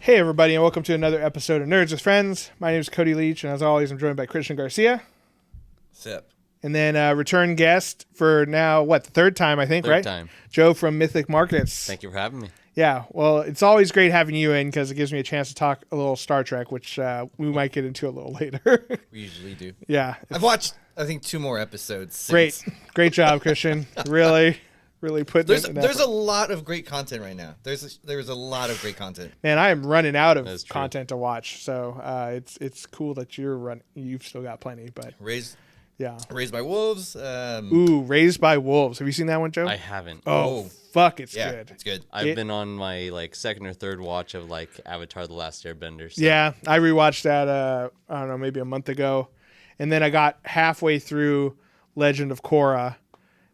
Hey everybody, and welcome to another episode of Nerds with Friends. My name is Cody Leach, and as always, I'm joined by Christian Garcia. Sip. And then return guest for now, the third time, I think, Third right? time. Joe from Mythic Markets. Thank you for having me. Yeah, well, it's always great having you in because it gives me a chance to talk a little Star Trek, which we might get into a little later. We usually do. Yeah. I've watched, I think, 2 more episodes. Since. Great job, Christian. Really putting There's a lot of great content right now. There's a lot of great content. Man, I am running out of That's true. content to watch, so it's cool that you've still got plenty, but Raised yeah. by Wolves. Ooh, Raised by Wolves. Have you seen that one, Joe? I haven't. Oh, fuck, it's yeah, good. it's good. I've been on my second or third watch of Avatar: The Last Airbender. So. Yeah, I rewatched that. I don't know, maybe a month ago, and then I got halfway through Legend of Korra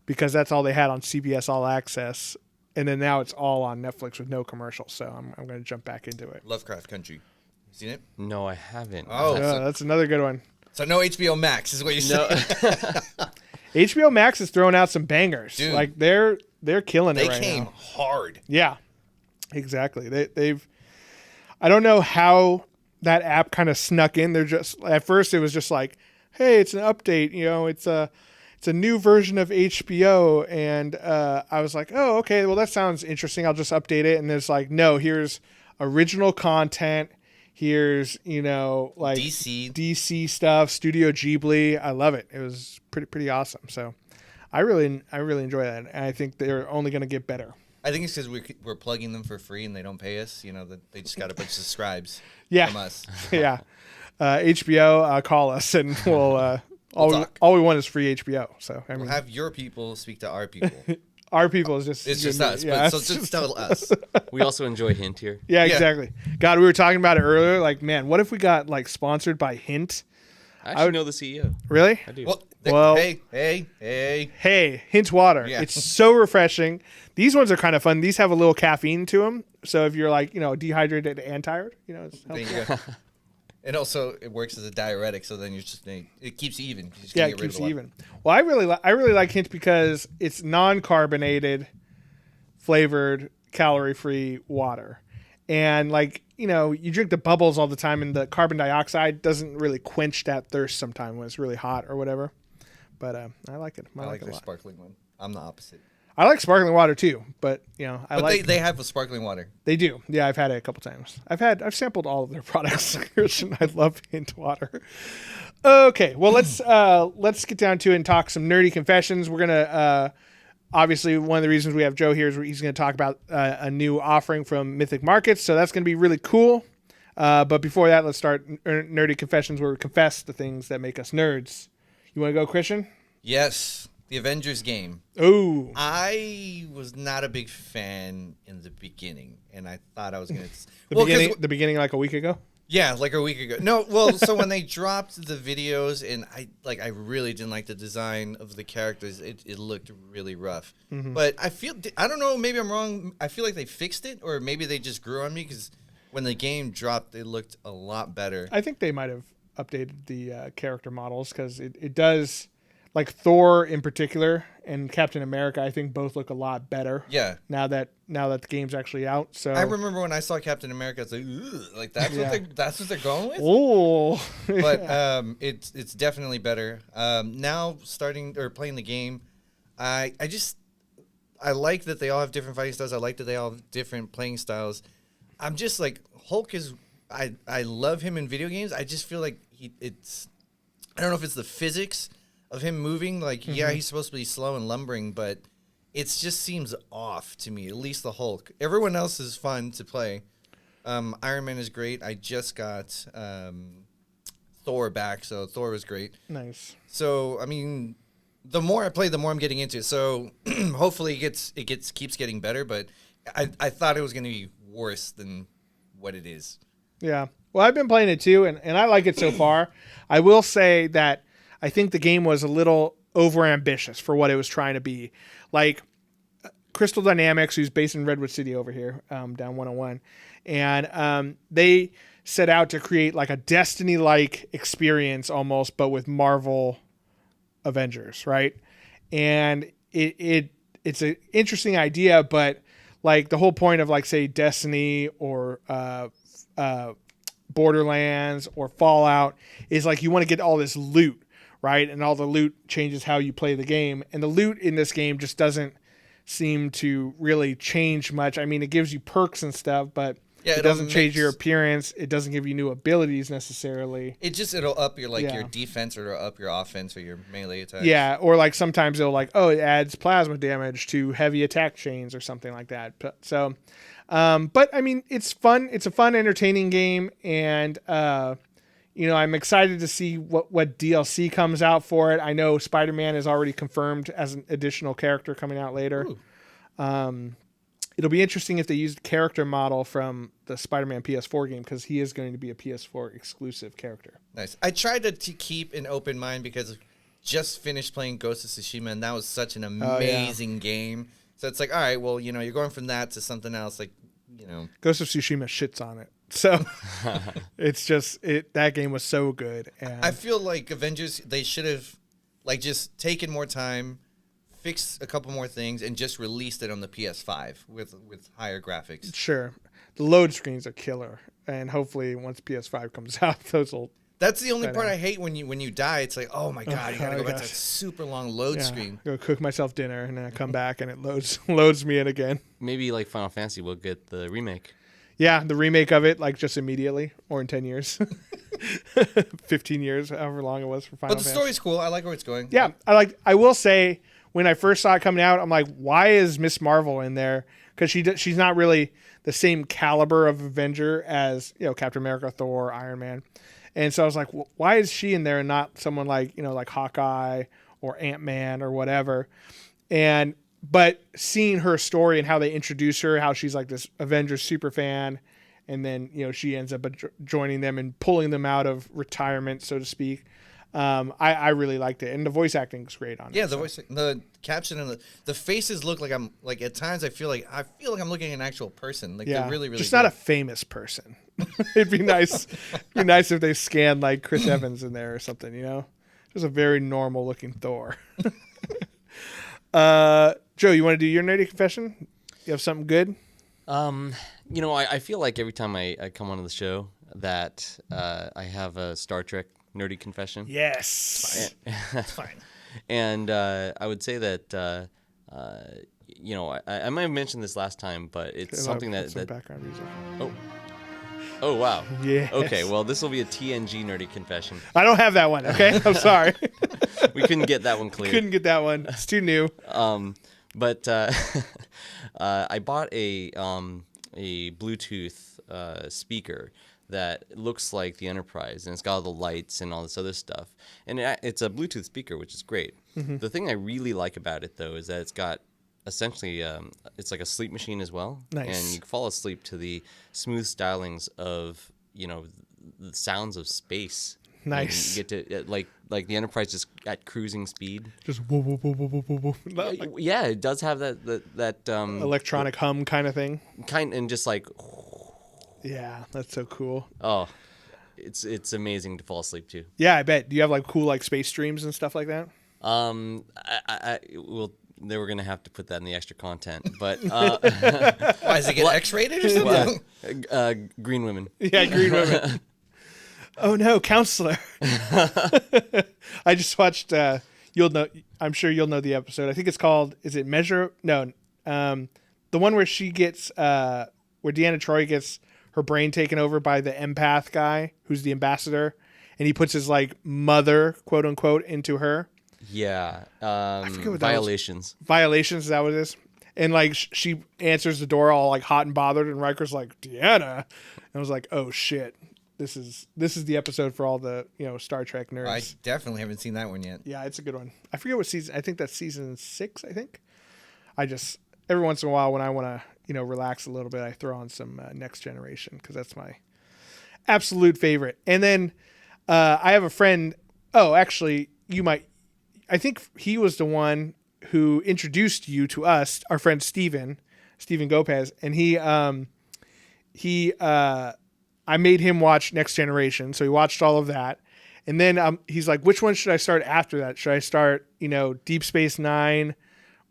because that's all they had on CBS All Access, and then now it's all on Netflix with no commercials. So I'm going to jump back into it. Lovecraft Country. Seen it? No, I haven't. Oh, Yeah, that's another good one. So no HBO Max is what you No. said. HBO Max is throwing out some bangers. Dude. Like they're killing it They right came now. hard. Yeah, exactly. They've. I don't know how that app kind of snuck in. They're just at first it was just like, hey, it's an update. You know, it's a new version of HBO, and I was like, oh, okay, well that sounds interesting. I'll just update it, and there's like, no, here's original content. Here's DC stuff, Studio Ghibli. I love it. It was pretty awesome. So I really enjoy that, and I think they're only going to get better. I think it's because we're plugging them for free and they don't pay us. You know, that they just got a bunch of subscribes Yeah. from us. Yeah, HBO, call us, and we'll. All we want is free HBO. So I mean, We'll have your people speak to our people. our people is just It's just us. Yeah, But so just tell us. We also enjoy Hint here. yeah, Yeah. exactly. God, we were talking about it earlier. Like, man, what if we got sponsored by Hint? I actually know the CEO. Really? I do. Well- Hey. Hint water. Yeah. It's so refreshing. These ones are kind of fun. These have a little caffeine to them. So if you're dehydrated and tired, it's There helpful. you go. And also, it works as a diuretic, so then it keeps you even. You just Yeah, can't it get rid keeps of you the water. even. Well, I really like Hint because it's non-carbonated, flavored, calorie-free water, and you drink the bubbles all the time, and the carbon dioxide doesn't really quench that thirst sometimes when it's really hot or whatever. But I like it. I like it a their lot. sparkling one. I'm the opposite. I like sparkling water too, but They have a sparkling water. They do. Yeah, I've had it a couple times. I've sampled all of their products. Christian, I love Hint water. Okay, well let's get down to it and talk some nerdy confessions. We're gonna obviously one of the reasons we have Joe here is he's gonna talk about a new offering from Mythic Markets, so that's gonna be really cool. But before that, let's start nerdy confessions where we confess the things that make us nerds. You want to go, Christian? Yes, the Avengers game. Oh, I was not a big fan in the beginning, and I thought I was going to... the beginning like a week ago. Yeah, like a week ago. No, well, so when they dropped the videos, and I really didn't like the design of the characters. It looked really rough. Mm-hmm. But I don't know, maybe I'm wrong. I feel like they fixed it, or maybe they just grew on me, because when the game dropped, it looked a lot better. I think they might have updated the character models because it does, like Thor in particular and Captain America, I think both look a lot better. Yeah. Now that the game's actually out. So I remember when I saw Captain America, I was like, ugh, like that's what they're going with. Oh, But it's definitely better. Now playing the game, I like that they all have different fighting styles. I like that they all have different playing styles. I'm just like Hulk is. I love him in video games. I just feel like I don't know if it's the physics of him moving. Like, yeah, he's supposed to be slow and lumbering, but it just seems off to me. At least the Hulk. Everyone else is fun to play. Iron Man is great. I just got Thor back, so Thor was great. nice. So I mean, the more I play, the more I'm getting into it. So hopefully it keeps getting better. But I thought it was going to be worse than what it is. Yeah. Well, I've been playing it too, and I like it so far. I will say that I think the game was a little overambitious for what it was trying to be. Like Crystal Dynamics, who's based in Redwood City over here, down 101, and they set out to create like a Destiny-like experience almost, but with Marvel Avengers, right? And it's an interesting idea, but like the whole point of like say Destiny or Borderlands or Fallout is like you want to get all this loot, right? And all the loot changes how you play the game. And the loot in this game just doesn't seem to really change much. I mean, it gives you perks and stuff, but it doesn't change your appearance. It doesn't give you new abilities necessarily. It'll up your your defense, or it'll up your offense or your melee attack. Yeah, or like sometimes it'll like, it adds plasma damage to heavy attack chains or something like that. So, but I mean, it's fun. It's a fun, entertaining game, and I'm excited to see what DLC comes out for it. I know Spider-Man is already confirmed as an additional character coming out later. It'll be interesting if they use the character model from the Spider-Man PS4 game, because he is going to be a PS4 exclusive character. Nice. I tried to keep an open mind because I just finished playing Ghost of Tsushima, and that was such an amazing game. So it's like, all right, well, you're going from that to something else, Ghost of Tsushima shits on it. So it's just that game was so good. And I feel like Avengers, they should have just taken more time, fixed a couple more things, and just released it on the PS5 with higher graphics. Sure. The load screens are killer, and hopefully once PS5 comes out, those will. That's the only part I hate when you die. It's like, oh my god, you gotta go back to that super long load screen. Go cook myself dinner, and then I come back and it loads me in again. Maybe like Final Fantasy will get the remake. Yeah, the remake of it, like just immediately, or in 10 years, 15 years, however long it was for Final Fantasy. But the story's cool. I like where it's going. Yeah, I will say, when I first saw it coming out, I'm like, why is Miss Marvel in there? Because she's not really the same caliber of Avenger as Captain America, Thor, Iron Man, and so I was like, why is she in there and not someone like like Hawkeye or Ant-Man or whatever? But seeing her story and how they introduce her, how she's like this Avengers super fan, and then she ends up joining them and pulling them out of retirement, so to speak. I really liked it, and the voice acting is great on it. Yeah, the caption and the faces look like I'm like at times I feel like I'm looking at an actual person. Like they're really just good. Not a famous person. It'd be nice. It'd be nice if they scanned like Chris Evans in there or something. Just a very normal looking Thor. Joe, you want to do your nerdy confession? You have something good? I feel like every time I come onto the show that I have a Star Trek nerdy confession. Yes. It's fine. And I would say that, I might have mentioned this last time, but it's something that background music. Oh, wow. Yes. Okay, well, this will be a TNG nerdy confession. I don't have that one, okay? I'm sorry. We couldn't get that one clear. Couldn't get that one. It's too new. But I bought a Bluetooth speaker that looks like the Enterprise, and it's got all the lights and all this other stuff. And it's a Bluetooth speaker, which is great. Mm-hmm. The thing I really like about it, though, is that it's got essentially it's like a sleep machine as well. Nice. And you fall asleep to the smooth stylings of the sounds of space. Nice. And you get to like the Enterprise just at cruising speed. Just whoa, whoa, whoa, whoa, whoa, whoa. Yeah, it does have that electronic hum kind of thing. And just like. Yeah, that's so cool. Oh, it's amazing to fall asleep to. Yeah, I bet. Do you have like cool like space streams and stuff like that? They were gonna have to put that in the extra content, but why does it get X-rated or something? Green women. Yeah, green women. Oh no, counselor. I just watched. You'll know. I'm sure you'll know the episode. I think it's called. Is it Measure? No. The one where she gets. Where Deanna Troy gets her brain taken over by the empath guy, who's the ambassador, and he puts his like mother, quote unquote, into her. Yeah. I forget what Violations. Violations. Is that what it is? And like she answers the door all like hot and bothered, and Riker's like, Deanna, and I was like, oh shit. This is the episode for all the Star Trek nerds. I definitely haven't seen that one yet. Yeah, it's a good one. I forget what season. I think that's season 6. I think. I just every once in a while when I want to relax a little bit, I throw on some Next Generation because that's my absolute favorite. And then I have a friend. Oh, actually, you might. I think he was the one who introduced you to us. Our friend Steven Gopez, and he. I made him watch Next Generation, so he watched all of that. And then he's like, which one should I start after that? Should I start, Deep Space Nine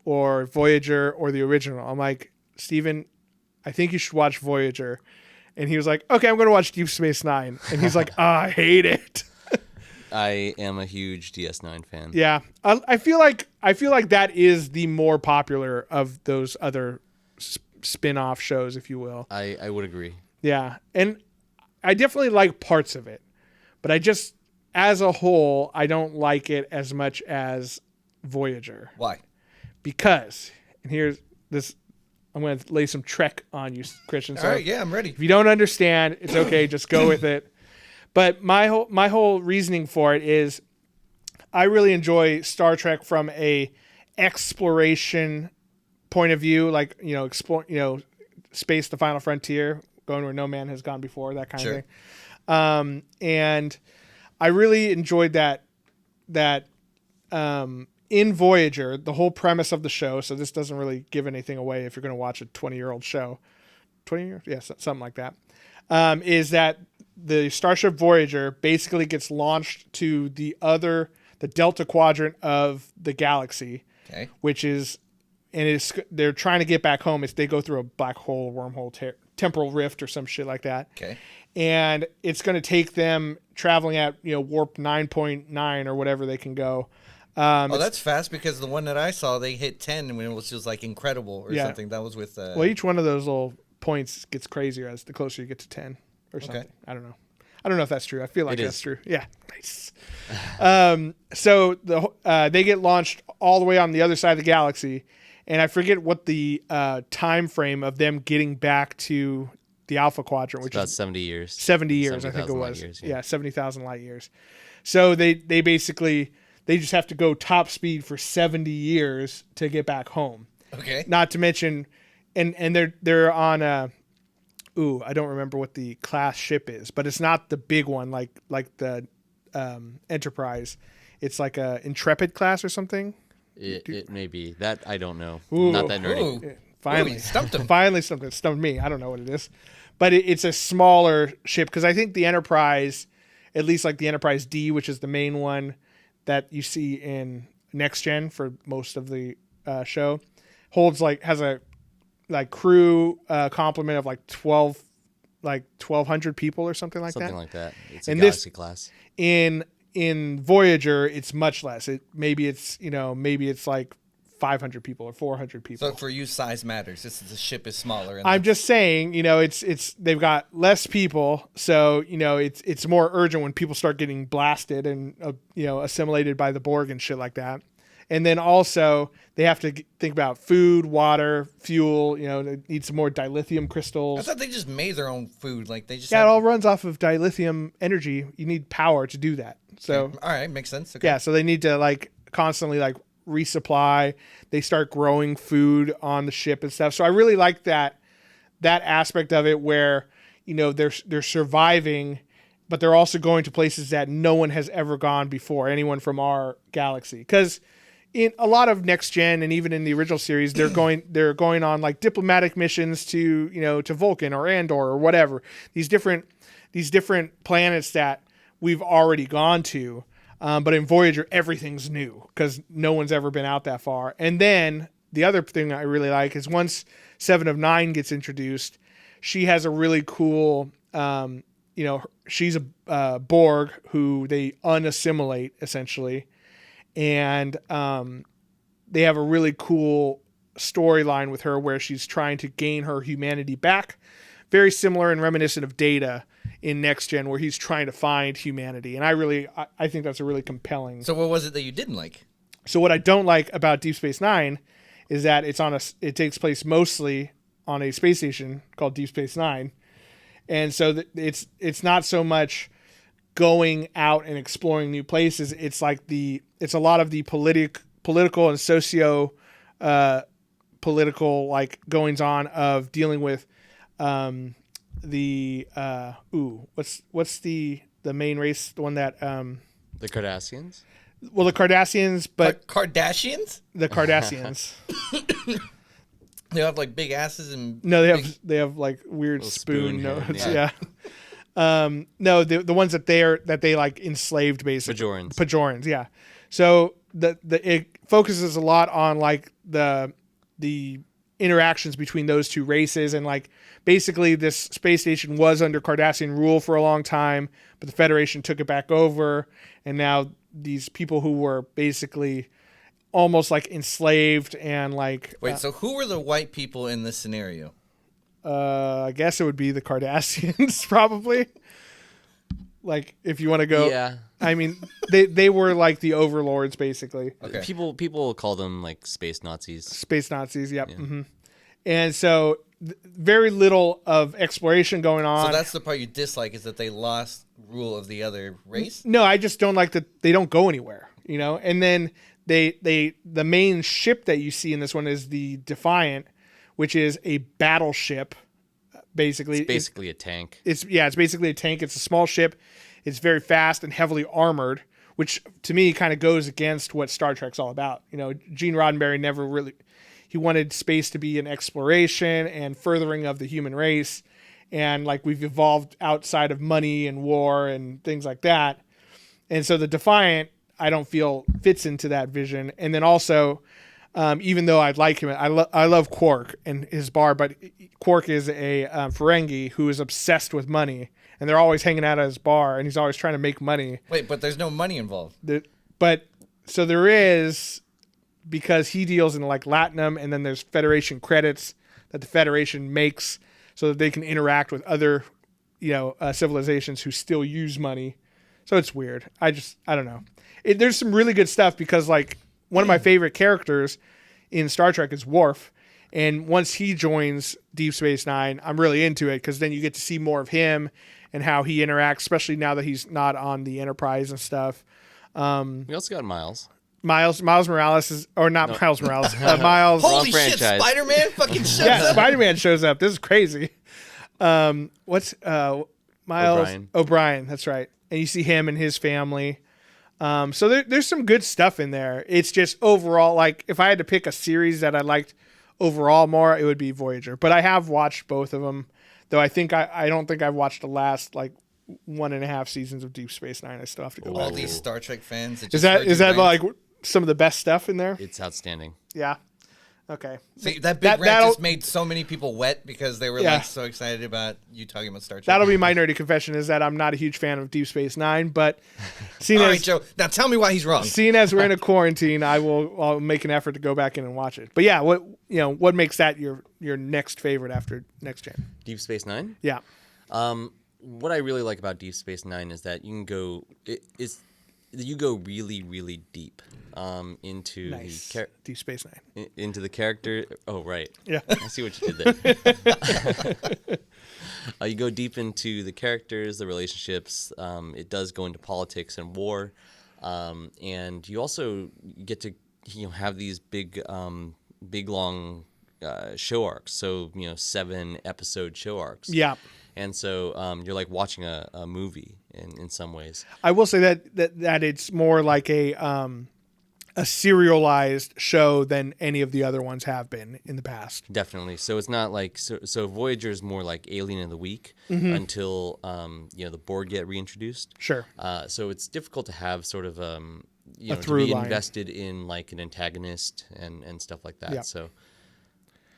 or Voyager or the original? I'm like, Steven, I think you should watch Voyager. And he was like, okay, I'm going to watch Deep Space Nine. And he's like, I hate it. I am a huge DS9 fan. Yeah. I feel like that is the more popular of those other spin-off shows, if you will. I would agree. Yeah. And I definitely like parts of it. But I just, as a whole, I don't like it as much as Voyager. Why? Because, and here's this, I'm going to lay some Trek on you, Christian. So All right, yeah, I'm ready. if you don't understand, it's okay. Just go with it. But my whole reasoning for it is I really enjoy Star Trek from a exploration point of view, like, explore, space, the final frontier, going where no man has gone before, that kind of thing. And I really enjoyed that in Voyager, the whole premise of the show, so this doesn't really give anything away if you're going to watch a 20-year-old show. 20 years? Yeah, something like that. Is that the Starship Voyager basically gets launched to the Delta Quadrant of the galaxy, which is, and they're trying to get back home. They go through a black hole, wormhole, temporal rift or some shit like that. Okay. And it's going to take them traveling at, warp 9.9 or whatever they can go. That's fast, because the one that I saw, they hit 10 when it was just like incredible or something. That was with. Well, each one of those little points gets crazier as the closer you get to 10 or something. Okay. I don't know if that's true. I feel like that's true. Yeah. Nice. So they get launched all the way on the other side of the galaxy, and I forget what the time frame of them getting back to the Alpha Quadrant, which is about 70 years. 70 years, I think it was. Years, yeah, 70,000 light years. So they basically, they just have to go top speed for 70 years to get back home. Okay. Not to mention, and they're on I don't remember what the class ship is, but it's not the big one like the Enterprise. It's like a Intrepid class or something. It may be that. I don't know. Ooh. Not that nerdy. Finally, stumped him. Finally, something stumped me. I don't know what it is, but it's a smaller ship, because I think the Enterprise, at least like the Enterprise D, which is the main one that you see in Next Gen for most of the show, has a crew complement of 1,200 people or something like that. Something like that. It's a Galaxy class. In Voyager, it's much less. Maybe it's like 500 people or 400 people. So for you, size matters. The ship is smaller. I'm just saying, it's they've got less people, so it's more urgent when people start getting blasted and assimilated by the Borg and shit like that. And then also they have to think about food, water, fuel. They need some more dilithium crystals. I thought they just made their own food. Like they just it all runs off of dilithium energy. You need power to do that. So okay. All right, makes sense. Okay. Yeah, so they need to constantly resupply. They start growing food on the ship and stuff. So I really like that aspect of it, where they're surviving, but they're also going to places that no one has ever gone before, anyone from our galaxy. Because in a lot of Next Gen and even in the original series, they're going on diplomatic missions to to Vulcan or Andor or whatever, these different planets that we've already gone to. But in Voyager, everything's new because no one's ever been out that far. And then the other thing I really like is once 7 of 9 gets introduced, she has a really cool, she's a Borg who they unassimilate essentially. And they have a really cool storyline with her where she's trying to gain her humanity back. Very similar and reminiscent of Data in Next Gen, where he's trying to find humanity. And I think that's a really compelling. So what was it that you didn't like? So what I don't like about Deep Space Nine is that it takes place mostly on a space station called Deep Space Nine. And so it's not so much going out and exploring new places. It's a lot of the political and socio political goings on of dealing with what's the main race, the one that the Cardassians? Well, the Cardassians, but Kardashians? The Cardassians. They have big asses and no, they have weird spoon notes. Yeah. No, the ones that they enslaved, basically. Bajorans, yeah. So it focuses a lot on the interactions between those two races, and like basically this space station was under Cardassian rule for a long time, but the Federation took it back over, and now these people who were basically almost like enslaved and like Wait, so who were the white people in this scenario? I guess it would be the Cardassians probably. Like if you want to go, Yeah. I mean they were like the overlords basically. Okay. People call them like space Nazis. Space Nazis, yep. And so very little of exploration going on. So that's the part you dislike, is that they lost rule of the other race? No, I just don't like that they don't go anywhere, you know. And then the main ship that you see in this one is the Defiant, which is a battleship. Basically, It's basically a tank. It's basically a tank. It's a small ship. It's very fast and heavily armored, which to me kind of goes against what Star Trek's all about. You know, Gene Roddenberry never really, he wanted space to be an exploration and furthering of the human race. And like we've evolved outside of money and war and things like that. And so the Defiant, I don't feel fits into that vision. And then also, even though I like him, I love Quark and his bar, but Quark is a Ferengi who is obsessed with money, and they're always hanging out at his bar, and he's always trying to make money. Wait, but there's no money involved. But so there is, because he deals in like Latinum, and then there's Federation credits that the Federation makes so that they can interact with other, civilizations who still use money. So it's weird. I don't know. There's some really good stuff because like one of my favorite characters in Star Trek is Worf. And once he joins Deep Space Nine, I'm really into it because then you get to see more of him and how he interacts, especially now that he's not on the Enterprise and stuff. We also got Miles. Miles Morales is, or not Miles Morales. Miles. Holy Wrong shit, franchise. Spider-Man fucking shows Yeah, up. Spider-Man shows up. This is crazy. What's Miles O'Brien? That's right. And you see him and his family. So there's some good stuff in there. It's just overall, like if I had to pick a series that I liked overall more, it would be Voyager. But I have watched both of them, though. I think I don't think I've watched the last like 1.5 seasons of Deep Space Nine. I still have to go All back. these Star Trek fans. That Is just that heard is your that rant. like some of the best stuff in there? It's outstanding. Yeah. Okay. See, that big rant that'll- just made so many people wet because they were Yeah. like so excited about you talking about Star Trek. That'll be my nerdy confession, is that I'm not a huge fan of Deep Space Nine, but seeing All as right, Joe. Now tell me why he's wrong. seeing as we're in a quarantine, I'll make an effort to go back in and watch it. But yeah, what makes that your next favorite after Next Gen? Deep Space Nine. Yeah. What I really like about Deep Space Nine is that you can go. You go really, really deep into Nice. Deep Space Nine. into the character. Oh, right. Yeah. I see what you did there. You go deep into the characters, the relationships. It does go into politics and war, and you also get to have these big long show arcs. So 7-episode show arcs. Yeah. And so you're like watching a movie in some ways. I will say that it's more like a serialized show than any of the other ones have been in the past. Definitely. So it's not like so Voyager is more like Alien of the Week until the Borg get reintroduced. Sure. So it's difficult to have sort of to through be line. invested in like an antagonist and stuff like that. Yeah. So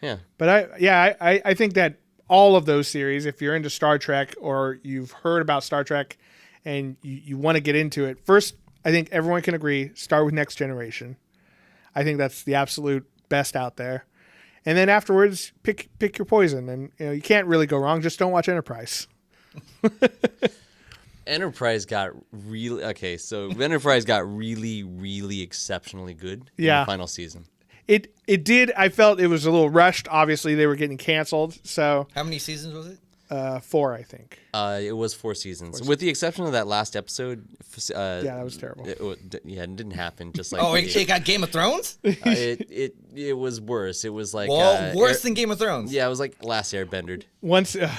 yeah. But I think that all of those series, if you're into Star Trek or you've heard about Star Trek and you want to get into it, first, I think everyone can agree, start with Next Generation. I think that's the absolute best out there. And then afterwards, pick your poison. And you can't really go wrong. Just don't watch Enterprise. Enterprise got really okay. So Enterprise got really, really exceptionally good in Yeah. the final season. It did. I felt it was a little rushed. Obviously, they were getting canceled. So How many seasons was it? 4, I think. It was 4 seasons, with the exception of that last episode. Yeah, that was terrible. It didn't happen. Just like Oh, it got Game of Thrones? it was worse. It was like Well, worse than Game of Thrones. Yeah, it was like Last Airbender. Once they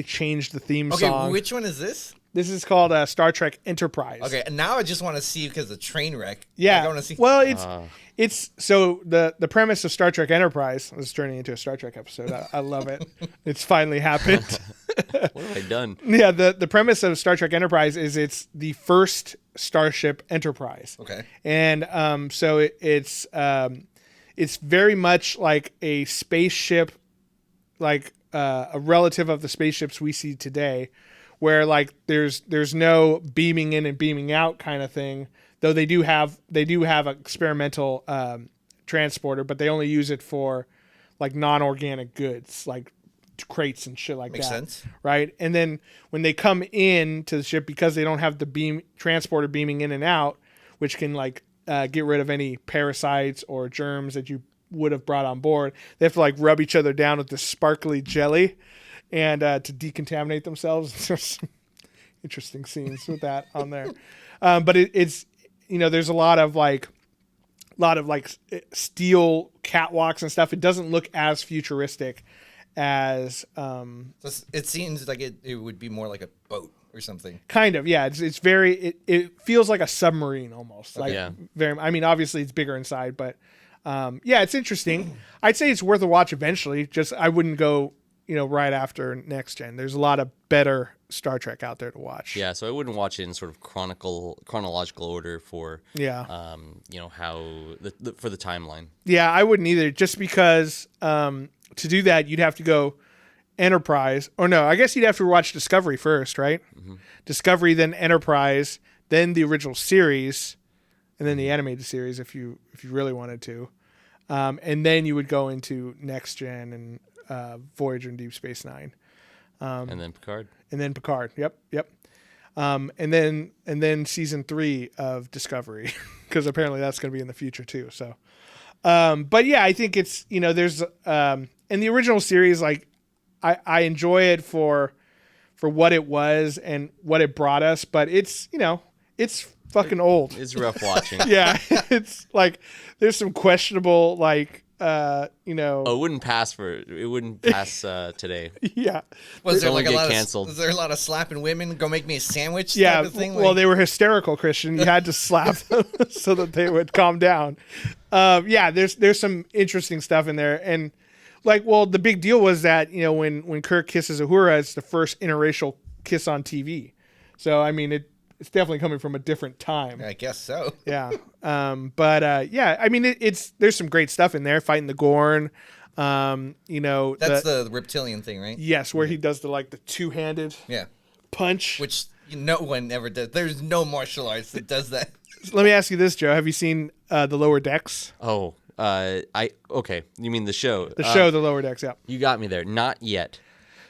changed the theme Okay, song. which one is this? This is called Star Trek Enterprise. Okay, and now I just want to see because the train wreck. Yeah. Like, I want to see. Well, it's so the premise of Star Trek Enterprise. This is turning into a Star Trek episode. I love it. It's finally happened. What have I done? Yeah, the premise of Star Trek Enterprise is it's the first Starship Enterprise. Okay. And so it's it's very much like a spaceship, like a relative of the spaceships we see today, where like there's no beaming in and beaming out kind of thing. Though they do have an experimental transporter, but they only use it for like non-organic goods, like crates and shit like Makes that. sense. Right? And then when they come in to the ship, because they don't have the transporter beaming in and out, which can like get rid of any parasites or germs that you would have brought on board, they have to like rub each other down with this sparkly jelly and to decontaminate themselves. There's some interesting scenes with that on there. But it's, there's a lot of steel catwalks and stuff. It doesn't look as futuristic as It seems like it would be more like a boat or something. kind of, yeah. It's very, it feels like a submarine almost. Like Yeah. very, I mean, obviously it's bigger inside, but yeah, it's interesting. I'd say it's worth a watch eventually. Just I wouldn't go, right after Next Gen. There's a lot of better Star Trek out there to watch. Yeah, so I wouldn't watch it in sort of chronological order for Yeah. how for the timeline. Yeah, I wouldn't either. Just because to do that, you'd have to go Enterprise, or no, I guess you'd have to watch Discovery first, right? Mm-hmm. Discovery, then Enterprise, then the original series, and then the animated series if you really wanted to, and then you would go into Next Gen and Voyager and Deep Space Nine, And then Picard. and then Picard. Yep. And then season 3 of Discovery, because apparently that's going to be in the future too. So, but yeah, I think it's there's in the original series, like I enjoy it for what it was and what it brought us, but it's it's fucking old. It's rough watching. Yeah, it's like there's some questionable like Oh, it wouldn't pass today. yeah. Was there only like a get lot of canceled. was there a lot of slapping women? Go make me a sandwich. Yeah, type of thing? well, Like- they were hysterical, Christian. You had to slap them so that they would calm down. Yeah, there's some interesting stuff in there, and like, well, the big deal was that when Kirk kisses Uhura, it's the first interracial kiss on TV. So I mean, it's definitely coming from a different time. I guess so. Yeah, but yeah, I mean, there's some great stuff in there, fighting the Gorn. That's the reptilian thing, right? yes, where he does the two-handed Yeah. punch. Which no one ever does. There's no martial arts that does that. Let me ask you this, Joe: have you seen the Lower Decks? Oh, okay. You mean the show? The show, The Lower Decks, yeah. You got me there. Not yet.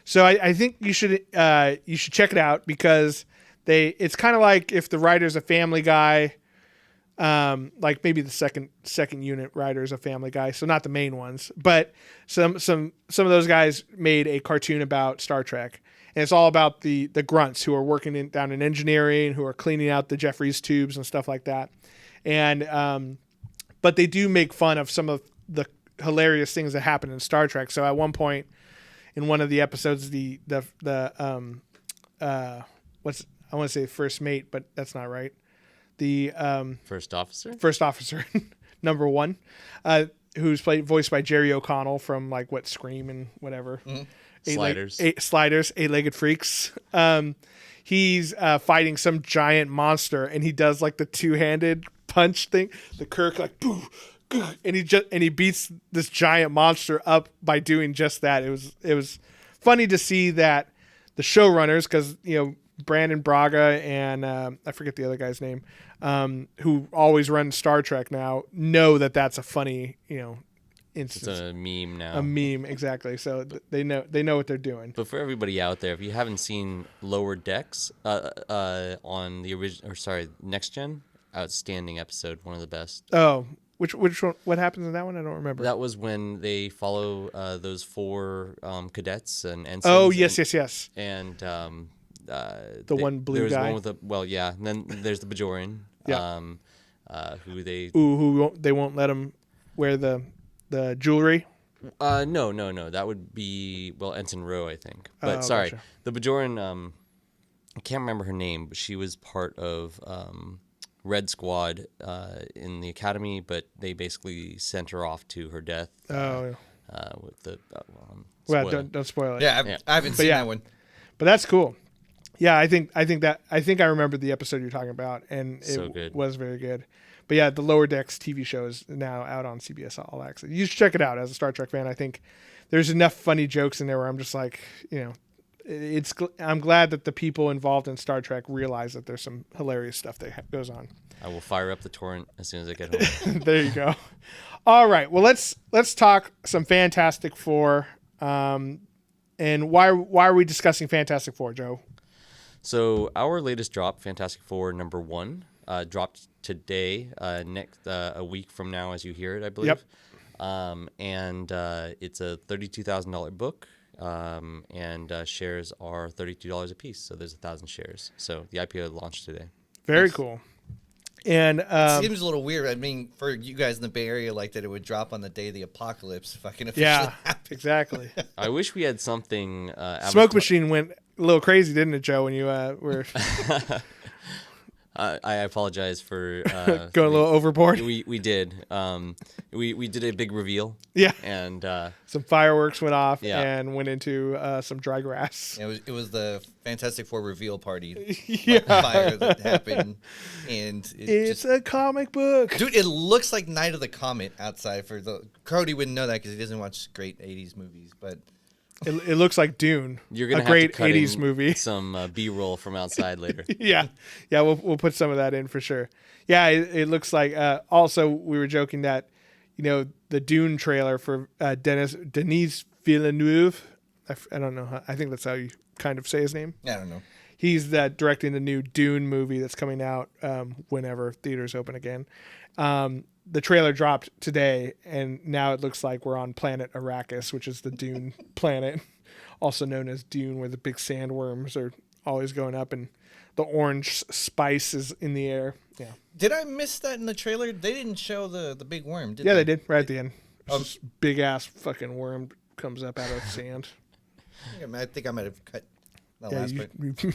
So I think you should check it out because it's kind of like if the writer's a Family Guy, like maybe the second unit writer is a Family Guy, so not the main ones, but some of those guys made a cartoon about Star Trek, and it's all about the grunts who are working down in engineering, who are cleaning out the Jeffries tubes and stuff like that, and but they do make fun of some of the hilarious things that happen in Star Trek. So at one point in one of the episodes, what's I want to say first mate, but that's not right. The First officer. first officer, number 1, who's voiced by Jerry O'Connell from Scream and whatever. Sliders. Sliders, Eight-Legged Freaks. He's fighting some giant monster, and he does the two-handed punch thing. The Kirk boo, and he beats this giant monster up by doing just that. It was funny to see that the showrunners, because Brandon Braga and I forget the other guy's name, who always run Star Trek now, know that that's a funny instance. It's a meme now. A meme, exactly. So they know what they're doing. But for everybody out there, if you haven't seen Lower Decks on the original, Next Gen, outstanding episode, one of the best. Oh, which one? What happens in that one? I don't remember. That was when they follow those 4 cadets and ensigns. Oh, yes. And The one blue there's guy? one with and then there's the Bajoran. Yeah. Who they They won't let him wear the jewelry. no, that would be Ensign Rowe, I think. But sorry, gotcha. the Bajoran. I can't remember her name, but she was part of Red Squad in the academy, but they basically sent her off to her death. With the Well, spoiler. don't spoil it. Yeah, I haven't seen that one. But that's cool. Yeah, I think I remember the episode you're talking about, and it So good. was very good. But yeah, the Lower Decks TV show is now out on CBS All Access. You should check it out as a Star Trek fan. I think there's enough funny jokes in there where I'm just like, I'm glad that the people involved in Star Trek realize that there's some hilarious stuff that goes on. I will fire up the torrent as soon as I get home. There you go. All right. Well, let's talk some Fantastic Four. And why are we discussing Fantastic Four, Joe? So our latest drop, Fantastic Four #1, dropped today. Next a week from now, as you hear it, I believe. Yep. And it's a $32,000 book. And shares are $32 a piece. So there's 1,000 shares. So the IPO launched today. Very cool. And it seems a little weird. I mean, for you guys in the Bay Area, like that it would drop on the day of the apocalypse fucking officially happened. Exactly. I wish we had something. Smoke Machine went a little crazy, didn't it, Joe, when you were I apologize for going a little overboard. We did. We did a big reveal. Yeah. And some fireworks went off Yeah. and went into some dry grass. It was the Fantastic Four reveal party. Yeah. Fire that happened, and It's a comic book. dude. It looks like Night of the Comet outside. For the Cody wouldn't know that because he doesn't watch great '80s movies, but. It looks like Dune. you're gonna a have great to cut 80s in movie. some B-roll from outside later. Yeah, we'll put some of that in for sure. Yeah, it looks like. Also, we were joking that, the Dune trailer for Denis Villeneuve. I don't know. I think that's how you kind of say his name. I don't know. He's directing the new Dune movie that's coming out whenever theaters open again. The trailer dropped today, and now it looks like we're on planet Arrakis, which is the Dune planet, also known as Dune, where the big sandworms are always going up and the orange spice is in the air. Yeah. Did I miss that in the trailer? They didn't show the big worm, did Yeah, they? they did right at the end. This big ass fucking worm comes up out of the sand. I think I might have cut that Yeah, last part.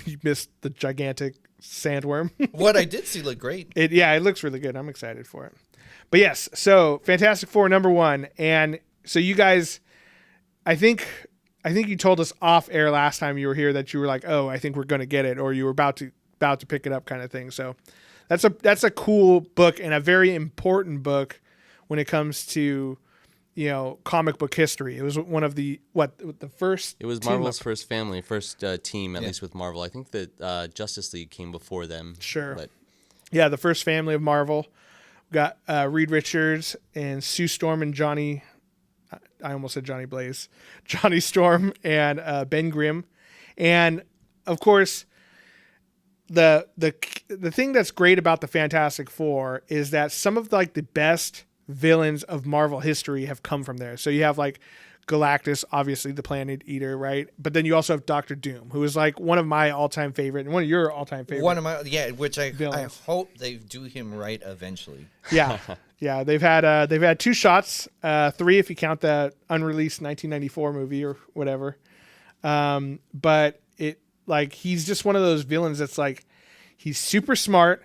you missed the gigantic sandworm. What I did see looked great. It looks really good. I'm excited for it. But yes, so Fantastic Four #1, and so you guys, I think you told us off air last time you were here that you were like, oh, I think we're going to get it, or you were about to pick it up, kind of thing. So that's a cool book and a very important book when it comes to comic book history. It was one of the first. It was Marvel's first team, at least with Marvel. I think that Justice League came before them. Sure. But Yeah, the first family of Marvel. We got Reed Richards and Sue Storm and Johnny. I almost said Johnny Blaze. Johnny Storm and Ben Grimm, and of course, the thing that's great about the Fantastic Four is that some of the best villains of Marvel history have come from there. So you have Galactus, obviously the Planet Eater, right? But then you also have Doctor Doom, who is one of my all-time favorite, and one of your all-time favorite. One of my which I villains. hope they do him right eventually. Yeah, yeah. They've had 2 shots, 3 if you count that unreleased 1994 movie or whatever. But he's just one of those villains that's he's super smart.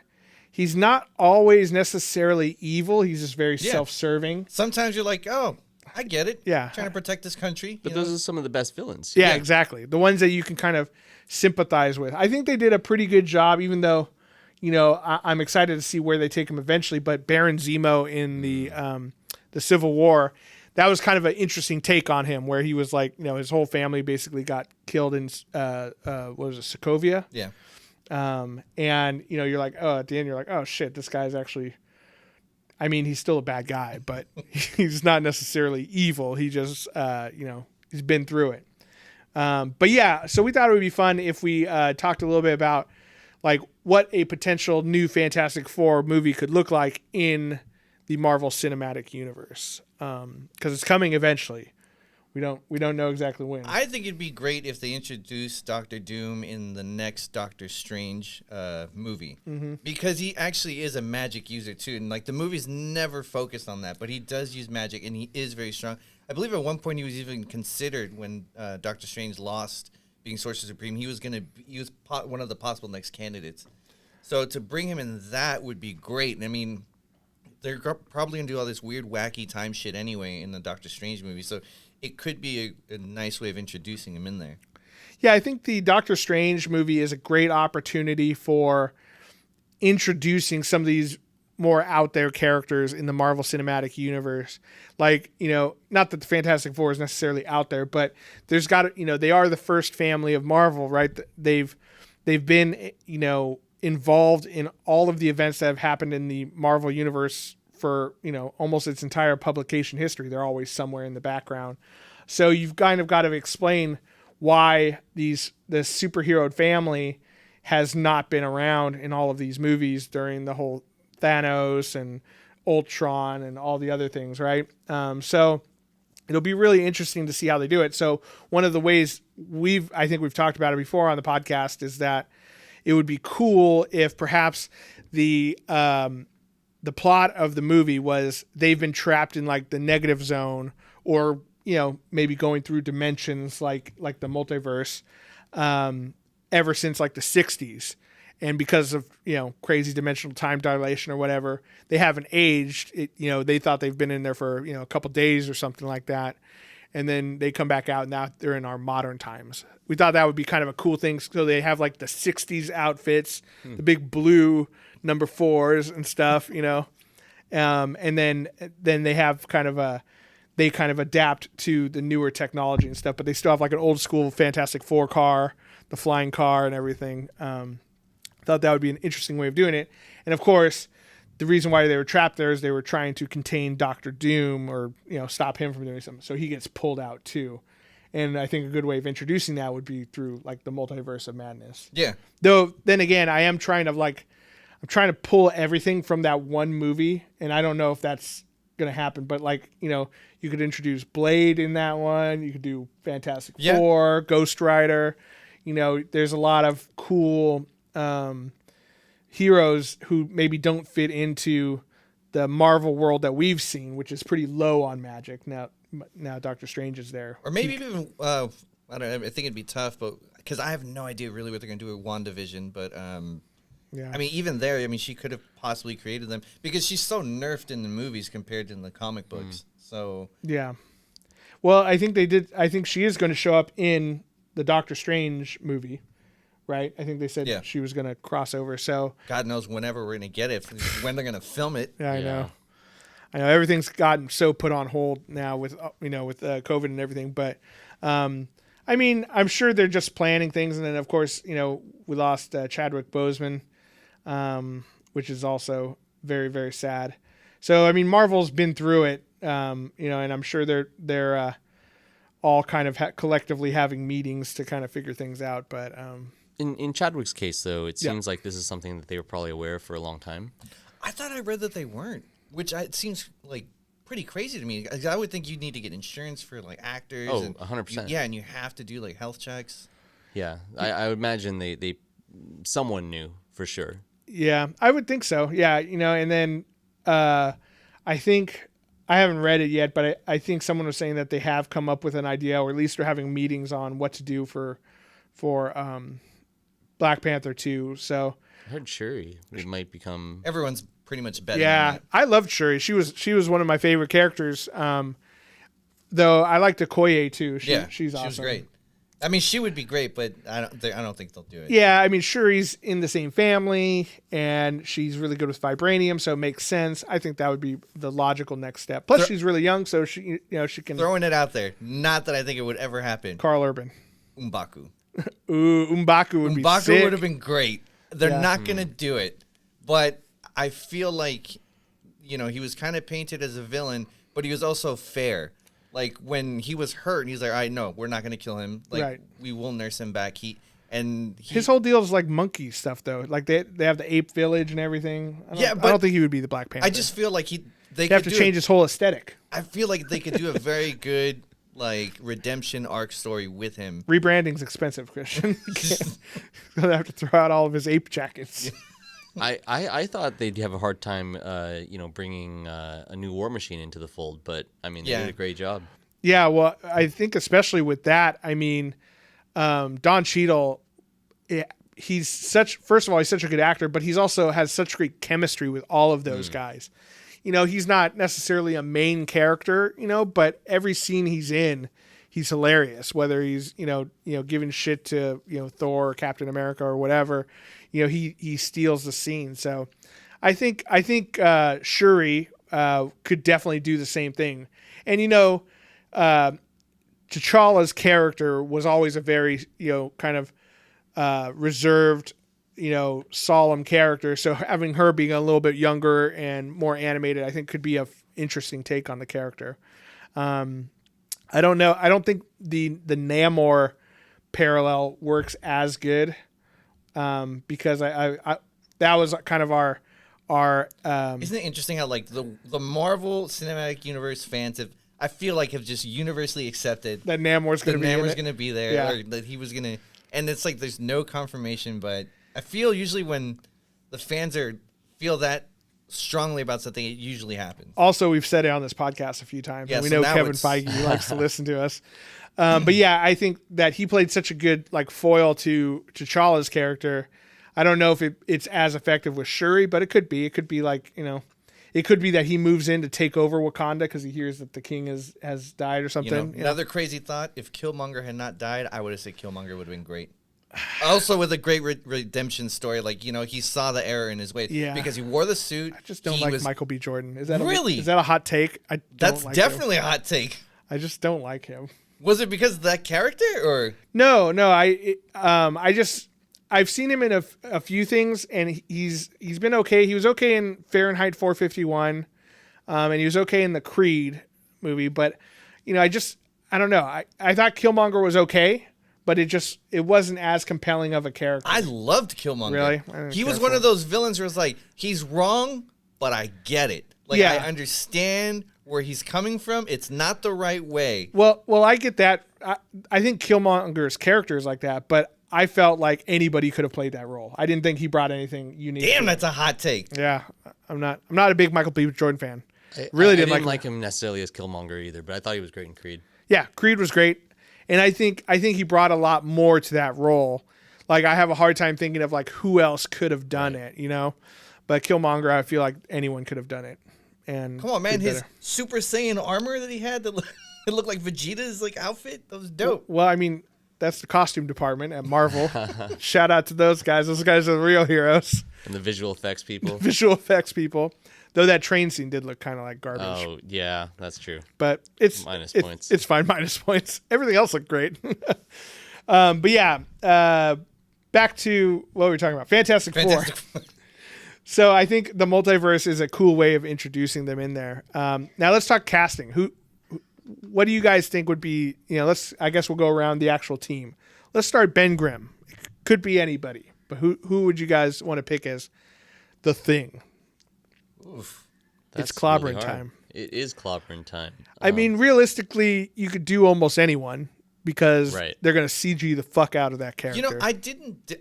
He's not always necessarily evil. He's just very self-serving. Sometimes you're like, oh, I get it. Yeah. Trying to protect this country. But those are some of the best villains. Yeah, exactly. The ones that you can kind of sympathize with. I think they did a pretty good job, even though, I'm excited to see where they take him eventually. But Baron Zemo in the Civil War, that was kind of an interesting take on him, where he was his whole family basically got killed in what was it, Sokovia? Yeah. And you're like, oh, at the end you're like, oh shit, this guy's actually. I mean, he's still a bad guy, but he's not necessarily evil. He just, he's been through it. But yeah, so we thought it would be fun if we talked a little bit about what a potential new Fantastic Four movie could look like in the Marvel Cinematic Universe, because it's coming eventually. We don't know exactly when. I think it'd be great if they introduced Doctor Doom in the next Doctor Strange movie, because he actually is a magic user too, and the movie's never focused on that, but he does use magic and he is very strong. I believe at one point he was even considered when Doctor Strange lost being Sorcerer Supreme. He was one of the possible next candidates. So to bring him in, that would be great. And I mean, they're probably gonna do all this weird, wacky time shit anyway in the Doctor Strange movie. So it could be a nice way of introducing him in there. Yeah, I think the Doctor Strange movie is a great opportunity for introducing some of these more out there characters in the Marvel Cinematic Universe. Like, not that the Fantastic Four is necessarily out there, but there's got to, they are the first family of Marvel, right? They've been, involved in all of the events that have happened in the Marvel Universe for, almost its entire publication history. They're always somewhere in the background. So you've kind of got to explain why this superhero family has not been around in all of these movies during the whole Thanos and Ultron and all the other things, right? So it'll be really interesting to see how they do it. So one of the ways I think we've talked about it before on the podcast is that it would be cool if perhaps the plot of the movie was they've been trapped in like the negative zone, or maybe going through dimensions like the multiverse ever since like the 60s, and because of crazy dimensional time dilation or whatever, they haven't aged. They thought they've been in there for a couple days or something like that, and then they come back out and now they're in our modern times. We thought that would be kind of a cool thing. So they have like the 60s outfits, the big blue number 4s and stuff, and then they have they kind of adapt to the newer technology and stuff, but they still have like an old school Fantastic Four car, the flying car and everything. Thought that would be an interesting way of doing it. And of course, the reason why they were trapped there is they were trying to contain Doctor Doom, or stop him from doing something. So he gets pulled out too. And I think a good way of introducing that would be through like the multiverse of madness. Yeah. Though then again, I'm trying to pull everything from that one movie, and I don't know if that's gonna happen. But you could introduce Blade in that one. You could do Fantastic Four, Ghost Rider. There's a lot of cool heroes who maybe don't fit into the Marvel world that we've seen, which is pretty low on magic. Now Doctor Strange is there. Or maybe even, I don't know, I think it'd be tough, but because I have no idea really what they're going to do with WandaVision, but yeah. I mean, even there, she could have possibly created them because she's so nerfed in the movies compared to in the comic books. So yeah. Well, I think she is going to show up in the Doctor Strange movie, right? I think they said she was going to cross over. So God knows whenever we're going to get it, when they're going to film it. Yeah, I know. Everything's gotten so put on hold now with COVID and everything. But I'm sure they're just planning things. And then of course, we lost Chadwick Boseman, which is also very, very sad. So Marvel's been through it, and I'm sure they're all kind of collectively having meetings to kind of figure things out. But in Chadwick's case, though, it seems like this is something that they were probably aware of for a long time. I thought I read that they weren't, which it seems like pretty crazy to me. I would think you'd need to get insurance for like actors. Oh, 100%. Yeah, and you have to do like health checks. Yeah, I would imagine they someone knew for sure. Yeah, I would think so. Yeah, and then I think, I haven't read it yet, but I think someone was saying that they have come up with an idea, or at least are having meetings on what to do for Black Panther 2. So I heard Shuri might become. Everyone's pretty much betting. Yeah, I loved Shuri. She was one of my favorite characters. Though I liked Okoye too. She's awesome. She was great. She would be great, but I don't think they'll do it. Yeah, Shuri's in the same family, and she's really good with vibranium, so it makes sense. I think that would be the logical next step. Plus, she's really young, so she can. Throwing it out there. Not that I think it would ever happen. Carl Urban. M'Baku. Ooh, M'Baku would be sick. M'Baku would have been great. They're not going to do it, but I feel like, he was kind of painted as a villain, but he was also fair. Like, when he was hurt, and he's like, all right, no, we're not going to kill him. Like, we will nurse him back. His whole deal is like monkey stuff, though. Like, they have the ape village and everything. I don't think he would be the Black Panther. I just feel like they have to change his whole aesthetic. I feel like they could do a very good, redemption arc story with him. Rebranding's expensive, Christian. They'll have to throw out all of his ape jackets. I thought they'd have a hard time, bringing a new War Machine into the fold, but they did a great job. Yeah, well, I think especially with that, Don Cheadle, he's such a good actor, but he's also has such great chemistry with all of those guys. He's not necessarily a main character, but every scene he's in, he's hilarious. Whether he's giving shit to Thor or Captain America or whatever, he steals the scene. So I think Shuri could definitely do the same thing. And T'Challa's character was always a very kind of reserved, solemn character. So having her being a little bit younger and more animated, I think could be a interesting take on the character. I don't know. I don't think the Namor parallel works as good because I that was kind of our Isn't it interesting how like the Marvel Cinematic Universe fans have just universally accepted that Namor's going to be there, or that he was going to, and it's like there's no confirmation, but I feel usually when the fans feel that strongly about something, it usually happens. Also, we've said it on this podcast a few times. Yeah, and we so know now Kevin Feige likes to listen to us. But yeah, I think that he played such a good like foil to T'Challa's character. I don't know if it's as effective with Shuri, but it could be. It could be like, it could be that he moves in to take over Wakanda because he hears that the king has died or something. Another crazy thought, if Killmonger had not died, I would have said Killmonger would have been great. Also with a great redemption story, like, he saw the error in his way. Yeah. Because he wore the suit. I just don't like Michael B. Jordan. Is that really? Is that a hot take? That's definitely a hot take. I just don't like him. Was it because of that character or? No. I've seen him in a few things, and he's been okay. He was okay in Fahrenheit 451, and he was okay in the Creed movie. But I don't know. I thought Killmonger was okay, but it wasn't as compelling of a character. I loved Killmonger. Really? He was one of those villains where it's like, he's wrong, but I get it. Like, I understand where he's coming from. It's not the right way. Well, I get that. I think Killmonger's character is like that, but I felt like anybody could have played that role. I didn't think he brought anything unique. Damn, that's a hot take. Yeah, I'm not a big Michael B. Jordan fan. I Didn't like him necessarily as Killmonger either, but I thought he was great in Creed. Yeah, Creed was great, and I think he brought a lot more to that role. Like, I have a hard time thinking of like who else could have done it, But Killmonger, I feel like anyone could have done it. And come on, man, his Super Saiyan armor that he had that it looked like Vegeta's like outfit, that was dope. Well, I mean, that's the costume department at Marvel. Shout out to those guys. Those guys are the real heroes. And the visual effects people. Visual effects people. Though that train scene did look kind of like garbage. Oh, yeah, that's true. But it's minus points. It's fine, minus points. Everything else looked great. But yeah, back to what we were talking about. Fantastic Four. So I think the multiverse is a cool way of introducing them in there. Now let's talk casting. What do you guys think would be, I guess we'll go around the actual team. Let's start Ben Grimm. It could be anybody, but who would you guys want to pick as the Thing? Oof. It's clobbering time. It is clobbering time. I mean, realistically, you could do almost anyone because they're going to CG the fuck out of that character. I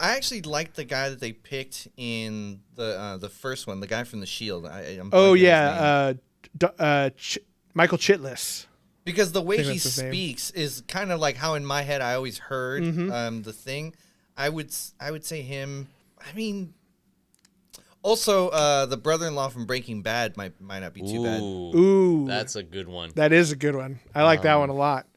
actually liked the guy that they picked in the first one, the guy from The Shield. Michael Chitlis. Because the way he speaks is kind of like how in my head I always heard the Thing. I would say him. I mean, also the brother-in-law from Breaking Bad might not be too bad. Ooh, that's a good one. That is a good one. I like that one a lot.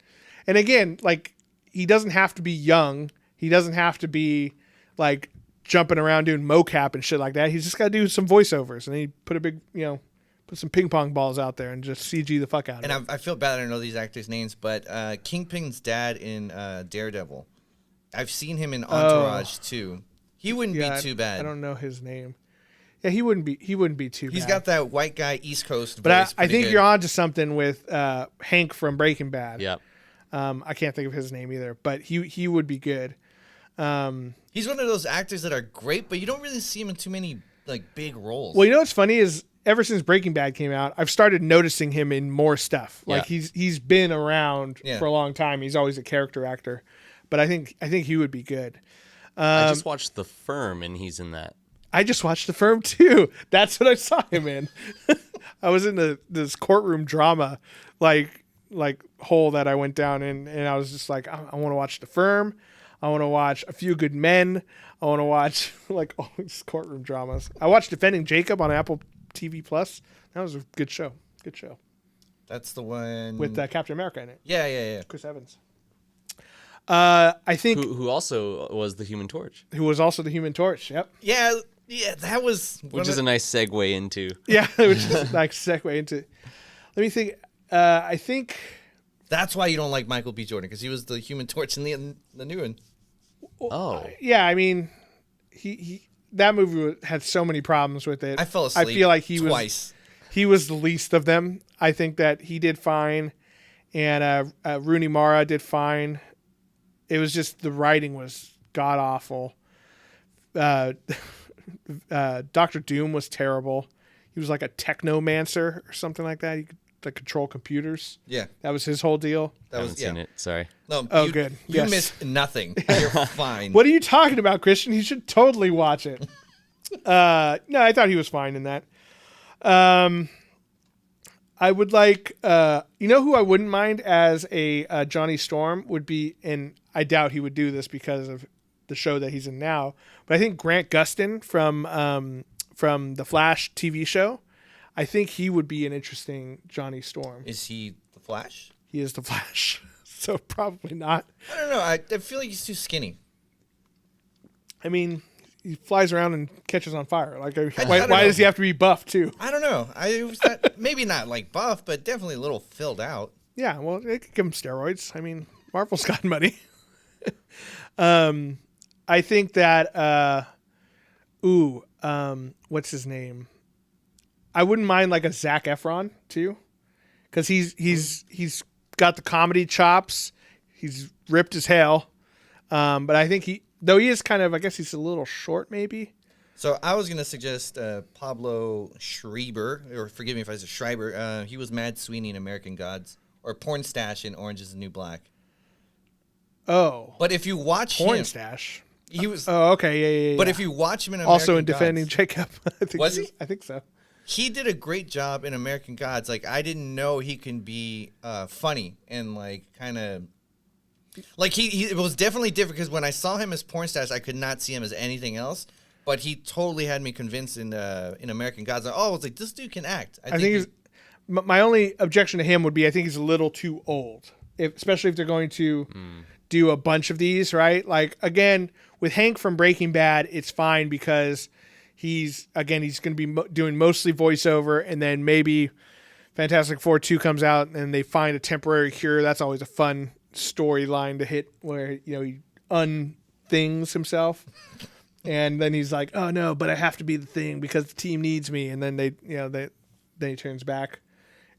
And again, like, he doesn't have to be young. He doesn't have to be like jumping around doing mocap and shit like that. He's just got to do some voiceovers, and he put a big, put some ping pong balls out there and just CG the fuck out of it. And I feel bad I don't know these actors' names, but Kingpin's dad in Daredevil. I've seen him in Entourage too. He wouldn't be too bad. I don't know his name. Yeah, he wouldn't be too bad. He's got that white guy East Coast but voice. I think you're onto something with Hank from Breaking Bad. Yeah. I can't think of his name either, but he would be good. He's one of those actors that are great, but you don't really see him in too many like big roles. Well, what's funny is ever since Breaking Bad came out, I've started noticing him in more stuff. Like he's been around for a long time. He's always a character actor, but I think he would be good. I just watched The Firm, and he's in that. I just watched The Firm too. That's what I saw him in. I was in this courtroom drama, like hole that I went down in, and I was just like, I want to watch The Firm. I want to watch A Few Good Men. I want to watch like all these courtroom dramas. I watched Defending Jacob on Apple TV Plus. That was a good show. Good show. That's the one with Captain America in it. Yeah. Chris Evans. I think who also was the Human Torch. Who was also the Human Torch. Yep. Yeah. Yeah, that was Which is a nice segue into. Yeah, which is like segue into. Let me think. I think. That's why you don't like Michael B. Jordan, because he was the Human Torch in the new one. Oh. Yeah, I mean, he that movie had so many problems with it. I fell asleep. I feel like he twice. was the least of them. I think that he did fine, and Rooney Mara did fine. It was just the writing was god awful. Dr. Doom was terrible. He was like a technomancer or something like that. He could like control computers. Yeah, That was his whole deal. that I haven't was seen it. Sorry. No, Oh, good. You Yes. missed nothing. You're fine. What are you talking about, Christian? He should totally watch it. No, I thought he was fine in that. I would like, you know, who I wouldn't mind as a Johnny Storm would be, and I doubt he would do this because of the show that he's in now. But I think Grant Gustin from the Flash TV show, I think he would be an interesting Johnny Storm. Is he the Flash? He is the Flash, so probably not. I don't know. I feel like he's too skinny. I mean, he flies around and catches on fire. Like, don't why know. does he have to be buff too? I don't know. I was not, maybe not like buff, but definitely a little filled out. Yeah, well, they could give him steroids. I mean, Marvel's got money. I think that, what's his name? I wouldn't mind like a Zac Efron too, because he's got the comedy chops. He's ripped as hell, but I think he is kind of, I guess he's a little short maybe. So I was gonna suggest Pablo Schreiber, or forgive me if I said Schreiber. He was Mad Sweeney in American Gods, or Porn Stash in Orange Is the New Black. Oh, But if you watch porn him, stash. he was. Oh, okay, yeah. But if you watch him in American also in Defending Gods, Jacob, I think Was he? I think so. he did a great job in American Gods. Like, I didn't know he can be funny and like kind of like he it was definitely different, because when I saw him as Porn Stash, I could not see him as anything else. But he totally had me convinced in American Gods. Like, I was like, this dude can act. I think he's, my only objection to him would be I think he's a little too old, especially if they're going to do a bunch of these, right? Like, again, with Hank from Breaking Bad, it's fine because he's going to be doing mostly voiceover, and then maybe Fantastic Four 2 comes out and they find a temporary cure. That's always a fun storyline to hit, where, you know, he unthings himself. And then he's like, "Oh no, but I have to be the Thing because the team needs me." And then then he turns back,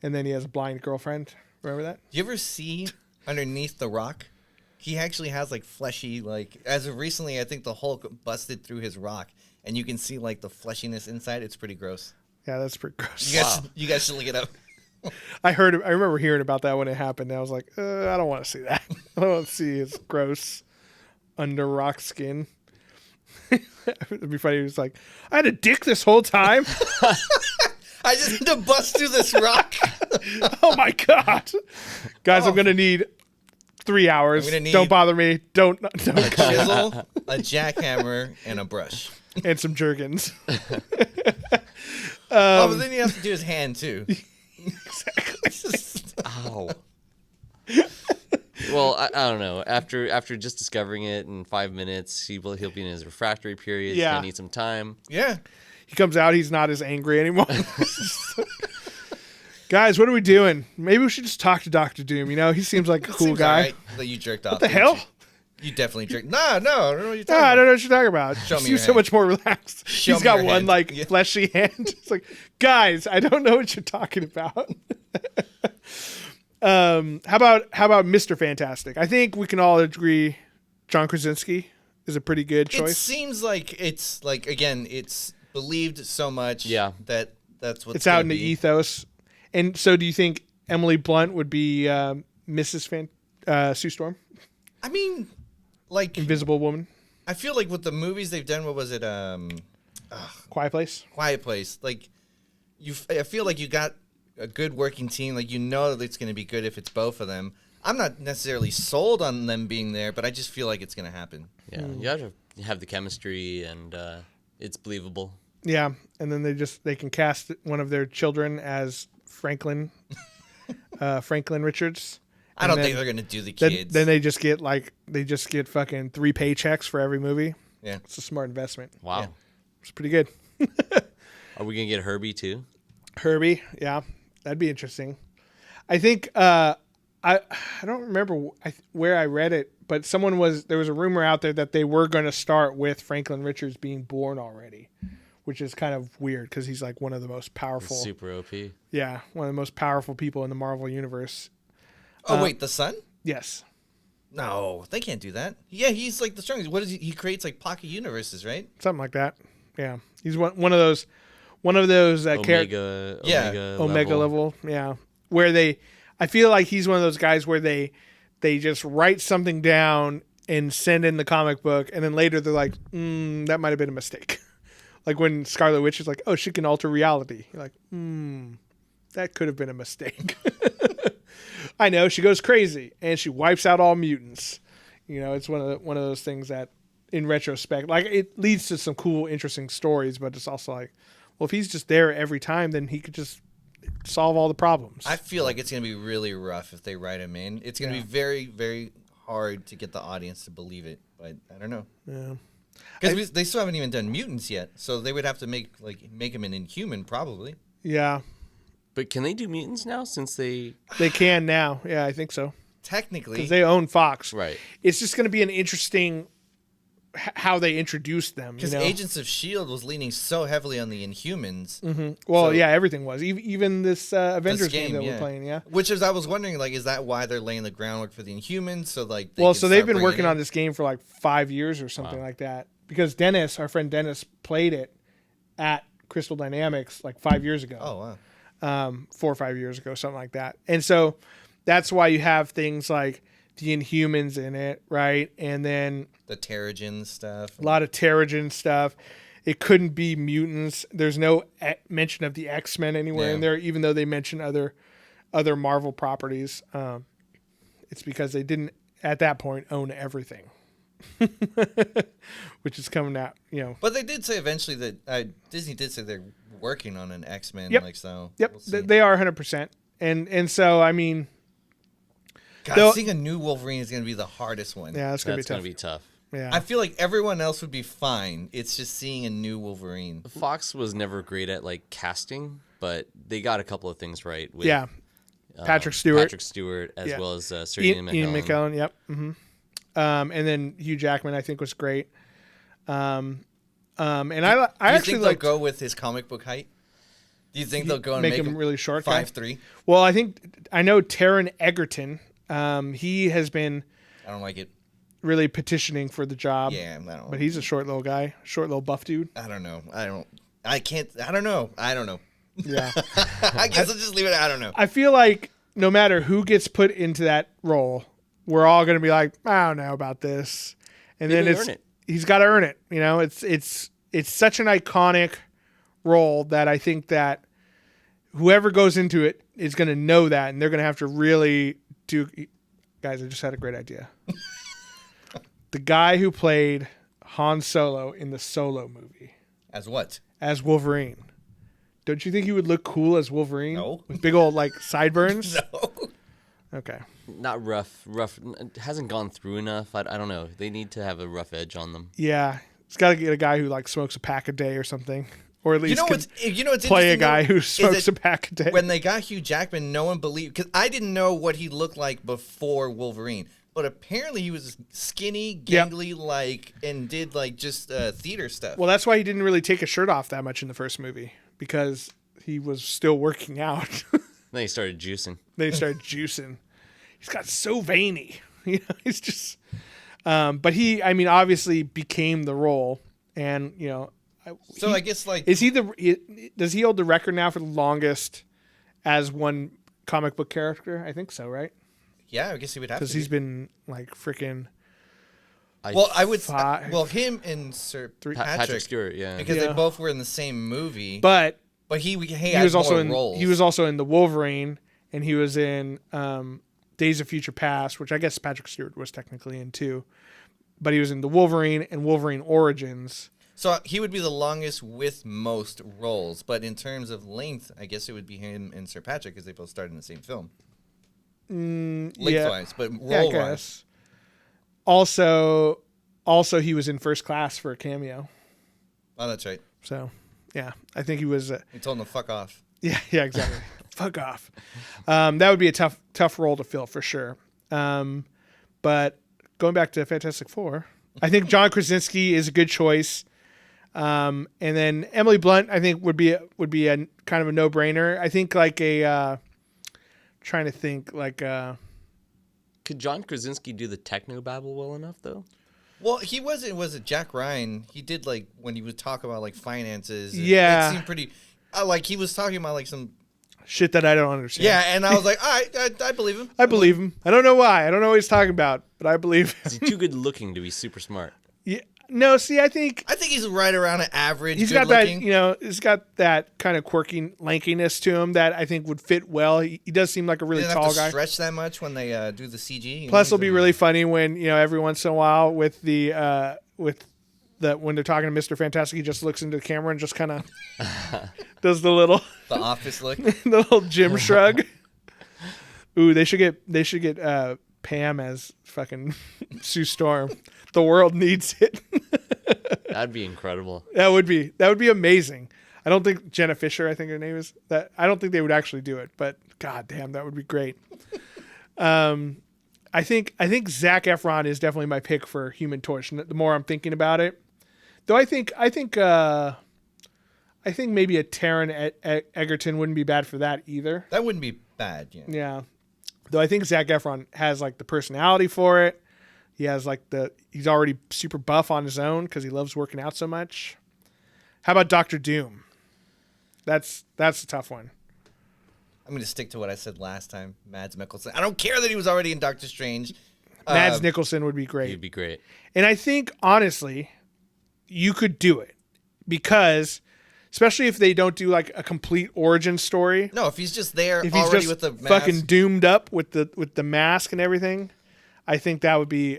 and then he has a blind girlfriend. Remember that? Do you ever see underneath the rock? He actually has like fleshy, like, as of recently, I think the Hulk busted through his rock, and you can see like the fleshiness inside. It's pretty gross. Yeah, that's pretty gross. You guys should look it up. I remember hearing about that when it happened. And I was like, I don't want to see that. I don't want to see his gross under rock skin. It'd be funny. He was like, "I had a dick this whole time." I just need to bust through this rock. Oh my god, guys! I'm gonna need 3 hours. I'm gonna need- Don't bother me. Don't. A chisel, a jackhammer, and a brush. And some Jergens. But then you have to do his hand too. Exactly. Ow. Well, I don't know. After just discovering it in 5 minutes, he'll be in his refractory period. Yeah. He's gonna need some time. Yeah. He comes out. He's not as angry anymore. Guys, what are we doing? Maybe we should just talk to Dr. Doom. You know, he seems like a cool Seems guy. alright that you jerked off. What the hell? You definitely jerked. No, I don't know what you're No, talking I about. don't know what you're talking about. Show He me your seems so hand. much more relaxed. Show He's me got your one hand. like Yeah. fleshy hand. It's like, guys, I don't know what you're talking about. How about Mr. Fantastic? I think we can all agree John Krasinski is a pretty good It choice. seems like it's like, again, it's believed so much. Yeah. That's what It's out in the ethos. And so, do you think Emily Blunt would be Mrs. Sue Storm, I mean, like, Invisible Woman, I feel like with the movies they've done, what was it? Quiet Place? Quiet Place. Like, I feel like you got a good working team. Like, you know that it's going to be good if it's both of them. I'm not necessarily sold on them being there, but I just feel like it's going to happen. Yeah, you have to have the chemistry, and it's believable. Yeah, and then they can cast one of their children as Franklin Richards. I don't think they're going to do the Then, kids. then they just get fucking 3 paychecks for every movie. Yeah. It's a smart investment. Wow. Yeah. It's pretty good. Are we gonna get Herbie too? Herbie, yeah, that'd be interesting. I think I don't remember where I read it, but there was a rumor out there that they were going to start with Franklin Richards being born already, which is kind of weird because he's like one of the most powerful, Super OP. yeah, one of the most powerful people in the Marvel universe. Oh wait, the son? Yes, No, they can't do that. Yeah, he's like the strongest. What is he? He creates like pocket universes, right? something like that. Yeah, he's one of those Omega, Yeah. Omega level, yeah, where I feel like he's one of those guys where they just write something down and send in the comic book, and then later they're like, that might have been a mistake. Like when Scarlet Witch is like, oh, she can alter reality. You're like, that could have been a mistake. I know, she goes crazy and she wipes out all mutants. It's one of those things that, in retrospect, like it leads to some cool, interesting stories, but it's also like, well, if he's just there every time, then he could just solve all the problems. I feel like it's going to be really rough if they write him in. It's going to be very, very hard to get the audience to believe it, but I don't know. Yeah. Because they still haven't even done mutants yet, so they would have to make him an Inhuman, probably. Yeah. But can they do mutants now since they... They can now. Yeah, I think so. Technically. Because they own Fox. Right. It's just going to be an interesting how they introduced them. Because Agents of S.H.I.E.L.D. was leaning so heavily on the Inhumans. Mm-hmm. Well, yeah, everything was. Even this Avengers game that we're playing, yeah. I was wondering, like, is that why they're laying the groundwork for the Inhumans? So, like, they've been working on this game for like 5 years or something like that. Because Dennis, our friend Dennis, played it at Crystal Dynamics like 5 years ago. Oh, wow. 4 or 5 years ago, something like that. And so that's why you have things like the Inhumans in it, right? And then the Terrigen stuff. A lot of Terrigen stuff. It couldn't be mutants. There's no mention of the X-Men anywhere in there, even though they mention other Marvel properties. It's because they didn't, at that point, own everything. Which is coming out, But they did say eventually that Disney did say they're working on an X-Men. Yep. Yep, we'll they are 100%. And so, I mean... God, seeing a new Wolverine is going to be the hardest one. Yeah, that's going to be tough. Yeah. I feel like everyone else would be fine. It's just seeing a new Wolverine. Fox was never great at like casting, but they got a couple of things right. With, Patrick Stewart, as well as Sir Ian McKellen. Ian McKellen, yep. Mm-hmm. And then Hugh Jackman, I think, was great. And I actually think they'll go with his comic book height. Do you think they'll go and make him really short? 5'3"? Well, I know Taron Egerton. He has been. I don't like it. Really petitioning for the job. Yeah, I don't. But he's a short little guy, short little buff dude. I don't know. I don't know. Yeah. I guess I'll just leave it. I don't know. I feel like no matter who gets put into that role, we're all going to be like, I don't know about this, and then he's got to earn it. It's such an iconic role that I think that whoever goes into it is going to know that, and they're going to have to really do. Guys, I just had a great idea. The guy who played Han Solo in the Solo movie. As what? As Wolverine. Don't you think he would look cool as Wolverine? No. With big old, sideburns? No. Okay. Not rough. It hasn't gone through enough. I don't know. They need to have a rough edge on them. Yeah. It's got to get a guy who, smokes a pack a day or something. Or at least what's play a guy who smokes a pack a day. When they got Hugh Jackman, no one believed... Because I didn't know what he looked like before Wolverine. But apparently he was skinny, gangly, and did just theater stuff. Well, that's why he didn't really take his shirt off that much in the first movie, because he was still working out. Then he started juicing. He's got so veiny. He's just. But he, obviously became the role, and So I guess is he does he hold the record now for the longest as one comic book character? I think so, right? Yeah, I guess he would have to. Because he's been freaking. Him and Sir Patrick Stewart, yeah, because they both were in the same movie. But he was also in roles. He was also in the Wolverine, and he was in Days of Future Past, which I guess Patrick Stewart was technically in too. But he was in the Wolverine and Wolverine Origins. So he would be the longest with most roles, but in terms of length, I guess it would be him and Sir Patrick because they both started in the same film. Lengthwise, but role-wise. Also, he was in First Class for a cameo. Oh, that's right. So, yeah, I think he was. He told him to fuck off. Yeah, exactly. Fuck off. That would be a tough role to fill for sure. But going back to Fantastic Four, I think John Krasinski is a good choice. And then Emily Blunt, I think would be a kind of a no-brainer. I think trying to think Could John Krasinski do the technobabble well enough though? Well, he wasn't. Was it Jack Ryan? He did like when he would talk about like finances. Yeah. It seemed pretty. Like he was talking about like some shit that I don't understand. Yeah, and I was like, all right, I believe him. I believe him. I don't know why. I don't know what he's talking about, but I believe him. Is he too good looking to be super smart? Yeah. No, see, I think he's right around an average. He's good got looking. that, he's got that kind of quirky lankiness to him that I think would fit well. He does seem like a really They tall have to guy. Stretch that much when they do the CG. Plus, it'll be really funny when every once in a while when they're talking to Mr. Fantastic, he just looks into the camera and just kind of does the office look, the little Jim shrug. Ooh, they should get Pam as fucking Sue Storm. The world needs it. That'd be incredible. That would be amazing. I don't think Jenna Fisher, I think her name is that. I don't think they would actually do it, but god damn, that would be great. I think Zac Efron is definitely my pick for Human Torch. The more I'm thinking about it, though, I think maybe a Taron Egerton wouldn't be bad for that either. That wouldn't be bad. Yeah. Yeah. Though I think Zac Efron has like the personality for it. He has he's already super buff on his own because he loves working out so much. How about Dr. Doom? That's a tough one. I'm going to stick to what I said last time. Mads Mikkelsen. I don't care that he was already in Doctor Strange. Mads Nicholson would be great. He'd be great. And I think, honestly, you could do it because, especially if they don't do like a complete origin story. No, if he's just there if he's already just with the mask. fucking doomed up with the mask and everything, I think that would be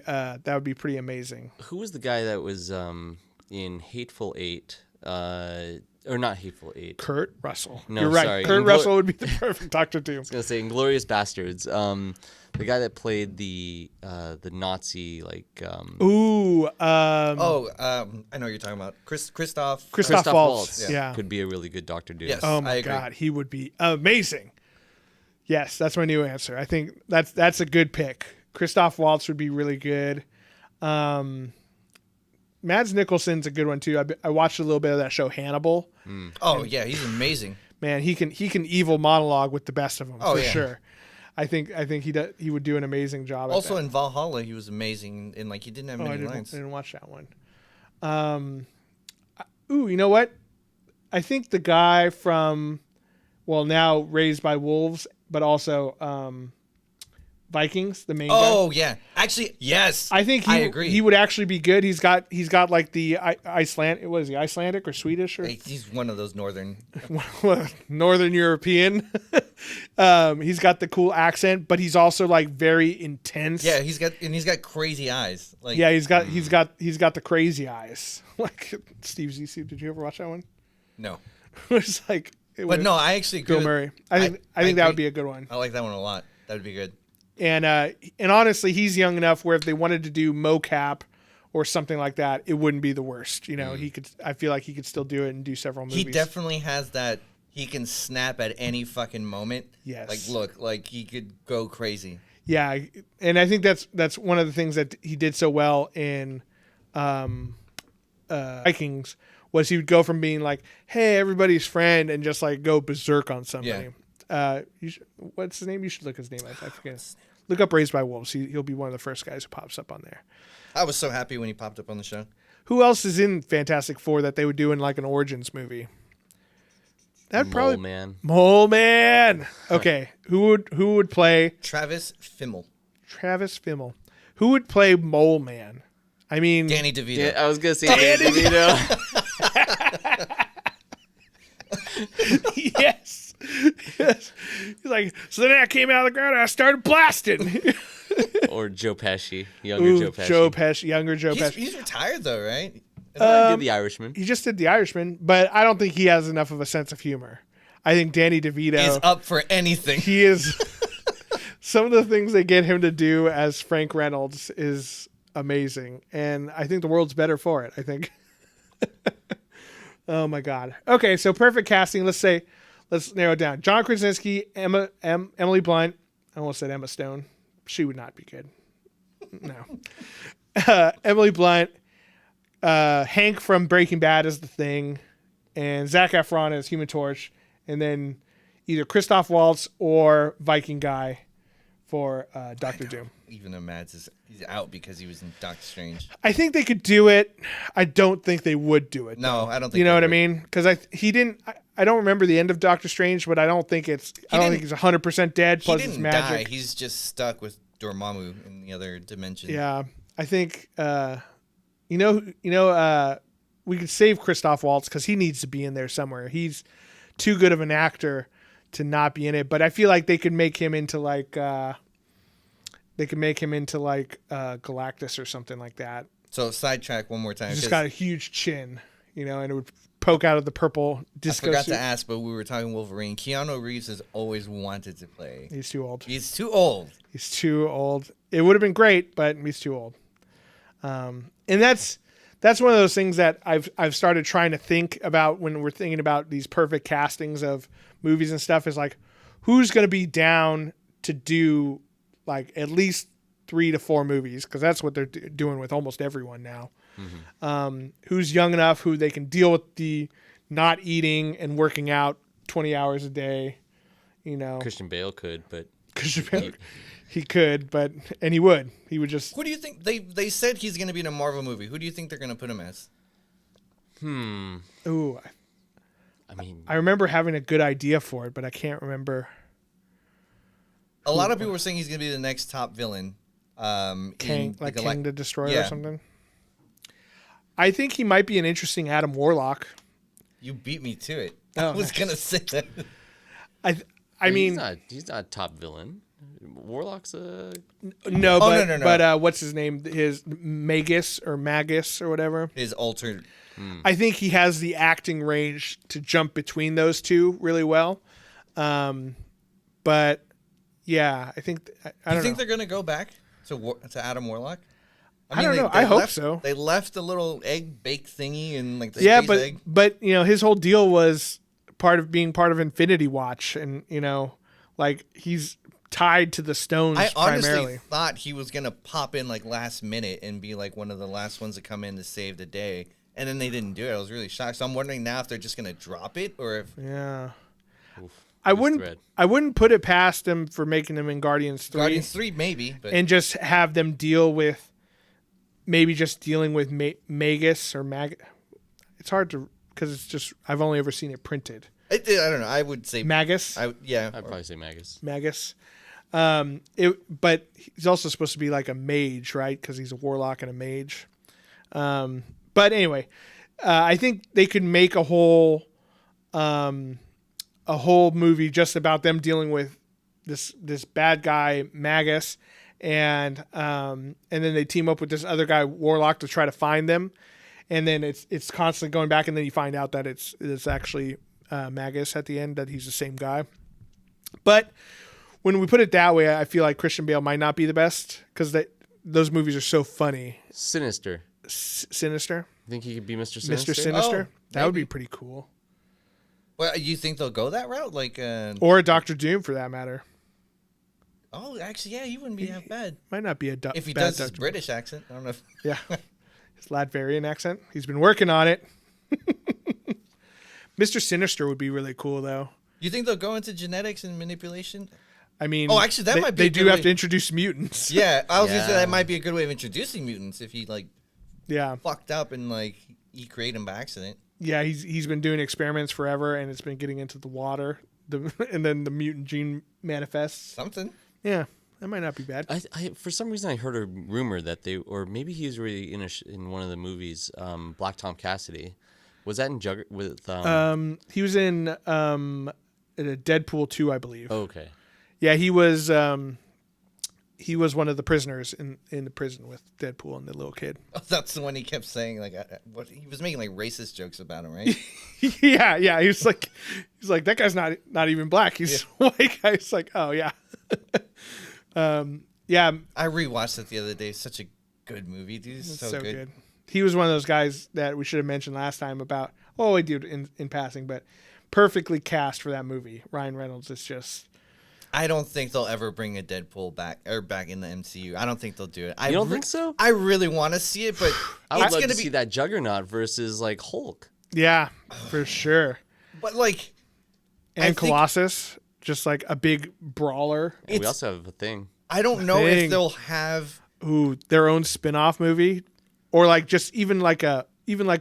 pretty amazing. Who was the guy that was in Hateful Eight? Or not Hateful Eight. Kurt Russell. No, you're right. sorry. Kurt Russell would be the perfect Dr. Doom. I was gonna say Inglourious Bastards. The guy that played the Nazi Ooh. I know what you're talking about. Christoph Waltz. Yeah. Could be a really good Dr. Doom. Yes. Oh I my agree. God, he would be amazing. Yes, that's my new answer. I think that's a good pick. Christoph Waltz would be really good. Mads Mikkelsen's a good one too. I watched a little bit of that show Hannibal. Oh yeah, he's amazing. Man, he can evil monologue with the best of them for yeah. sure. I think he would do an amazing job. Also at that. in Valhalla, he was amazing, and he didn't have many I lines. didn't watch that one. You know what? I think the guy from, now Raised by Wolves, but also Vikings, the main guy. Oh yeah, actually yes. I think I agree. He would actually be good. He's got like the Iceland. What is he? Icelandic or Swedish or He's one of those northern. Northern European. He's got the cool accent, but he's also like very intense. Yeah, he's got crazy eyes. He's got the crazy eyes. Like Steve Zissou. Did you ever watch that one? No. It's like. No, I actually agree. Bill Murray. I think that agree. would be a good one. I like that one a lot. That would be good. And honestly, he's young enough where if they wanted to do mocap or something like that, it wouldn't be the worst. He could. I feel like he could still do it and do several movies. He definitely has that. He can snap at any fucking moment. Yes. He could go crazy. Yeah, and I think that's one of the things that he did so well in Vikings was he would go from being like, "Hey, everybody's friend," and just like go berserk on somebody. Yeah. What's his name? You should look his name up. I forget. Look up Raised by Wolves. He'll be one of the first guys who pops up on there. I was so happy when he popped up on the show. Who else is in Fantastic Four that they would do in like an Origins movie? That'd probably Mole Man. Okay, who would play Travis Fimmel? Who would play Mole Man? I mean, Danny DeVito. Yeah, I was gonna say Danny DeVito. Yes. He's like, so then I came out of the ground and I started blasting. Or Joe Pesci, younger Joe Pesci. Younger Joe Pesci. He's retired though, right? He did The Irishman. He just did The Irishman, but I don't think he has enough of a sense of humor. I think Danny DeVito is up for anything. He is. Some of the things they get him to do as Frank Reynolds is amazing, and I think the world's better for it. I think. Oh my God. Okay, so perfect casting. Let's narrow it down. John Krasinski, Emily Blunt. I almost said Emma Stone. She would not be good. No. Emily Blunt, Hank from Breaking Bad as the Thing, and Zac Efron as Human Torch, and then either Christoph Waltz or Viking guy for Doctor Doom. Even though Mads he's out because he was in Doctor Strange. I think they could do it. I don't think they would do it. No, though. I don't think you know they what I would. mean? Because he didn't. I don't remember the end of Doctor Strange, but I don't think he's 100% dead. He Plus didn't it's magic. die. He's just stuck with Dormammu in the other dimension. Yeah, I think we could save Christoph Waltz because he needs to be in there somewhere. He's too good of an actor to not be in it. But I feel like they could make him into like Galactus or something like that. So sidetrack one more time. He's just got a huge chin, and it would poke out of the purple I disco forgot suit. to ask, but we were talking Wolverine. Keanu Reeves has always wanted to play. He's too old. He's too old. He's too old. It would have been great, but he's too old. And that's one of those things that I've started trying to think about when we're thinking about these perfect castings of movies and stuff. Is like, who's going to be down to do like at least 3 to 4 movies, because that's what they're doing with almost everyone now. Mm-hmm. Who's young enough who they can deal with the not eating and working out 20 hours a day. Christian Bale could, but Christian Bale, he could, and he would just. Who do you think they said he's going to be in a Marvel movie? Who do you think they're going to put him as? Ooh, I mean, I remember having a good idea for it, but I can't remember. A lot of people were saying he's going to be the next top villain. King the Destroyer Yeah. or something. I think he might be an interesting Adam Warlock. You beat me to it. Oh, I was going to say that. I mean, he's not a top villain. Warlock's a no, no. but what's his name? His Magus or whatever. His altered. I think he has the acting range to jump between those two really well. But yeah, I think I don't know. think they're going to go back to Adam Warlock? I don't know. I hope so. They left a little egg bake thingy and like the Yeah, space egg. but his whole deal was being part of Infinity Watch, and like he's tied to the stones I honestly primarily. thought he was gonna pop in like last minute and be like one of the last ones to come in to save the day, and then they didn't do it. I was really shocked. So I'm wondering now if they're just gonna drop it or if Yeah. oof, I loose wouldn't. thread. I wouldn't put it past them for making them in Guardians 3, Guardians 3 maybe, but and just have them deal with maybe just dealing with Magus or Mag. It's hard to because it's just I've only ever seen it printed. I don't know. I would say Magus. I'd probably say Magus. Magus. But he's also supposed to be like a mage, right? Because he's a warlock and a mage. But anyway, I think they could make a whole movie just about them dealing with this bad guy Magus, and then they team up with this other guy Warlock to try to find them, and then it's constantly going back, and then you find out that it's actually Magus at the end, that he's the same guy. But when we put it that way, I feel like Christian Bale might not be the best because those movies are so funny. Sinister. Sinister. Think he could be Mr. Sinister? Mr. Sinister. Oh, that would be maybe. pretty cool. Well, you think they'll go that route? Like, Or Doctor Doom, for that matter. oh, actually, yeah, he wouldn't be that bad Might not be a if he bad does his Dr. British accent. I don't know. If, Yeah. His Latvian accent. He's been working on it. Mr. Sinister would be really cool, though. you think they'll go into genetics and manipulation? I mean, Oh, actually, that might be They a do good have way- to introduce mutants. Yeah, I was gonna say Yeah. that might be a good way of introducing mutants if he like Yeah. fucked up and like he created them by accident. Yeah, he's been doing experiments forever, and it's been getting into the water. And then the mutant gene manifests. Something. Yeah, that might not be bad. I for some reason I heard a rumor that or maybe he was really in one of the movies, Black Tom Cassidy. Was that in with? He was in a Deadpool 2, I believe. Oh, okay. Yeah, he was one of the prisoners in the prison with Deadpool and the little kid. Oh, that's the one he kept saying. Like, what he was making like racist jokes about him, right? yeah. He's like that guy's not even black. He's a white guy. It's like, oh yeah. Yeah, I rewatched it the other day. Such a good movie, dude. It's it's so good. He was one of those guys that we should have mentioned last time about Oh, I did in passing, but perfectly cast for that movie. Ryan Reynolds is just. I don't think they'll ever bring a Deadpool back in the MCU. I don't think they'll do it. You don't think so? I really want to see it, but I would it's love gonna to see that Juggernaut versus like Hulk. Yeah, for sure. But like, And Colossus, just like a big brawler. And we also have a thing. I don't know if they'll have their own spin-off movie, or like just even like a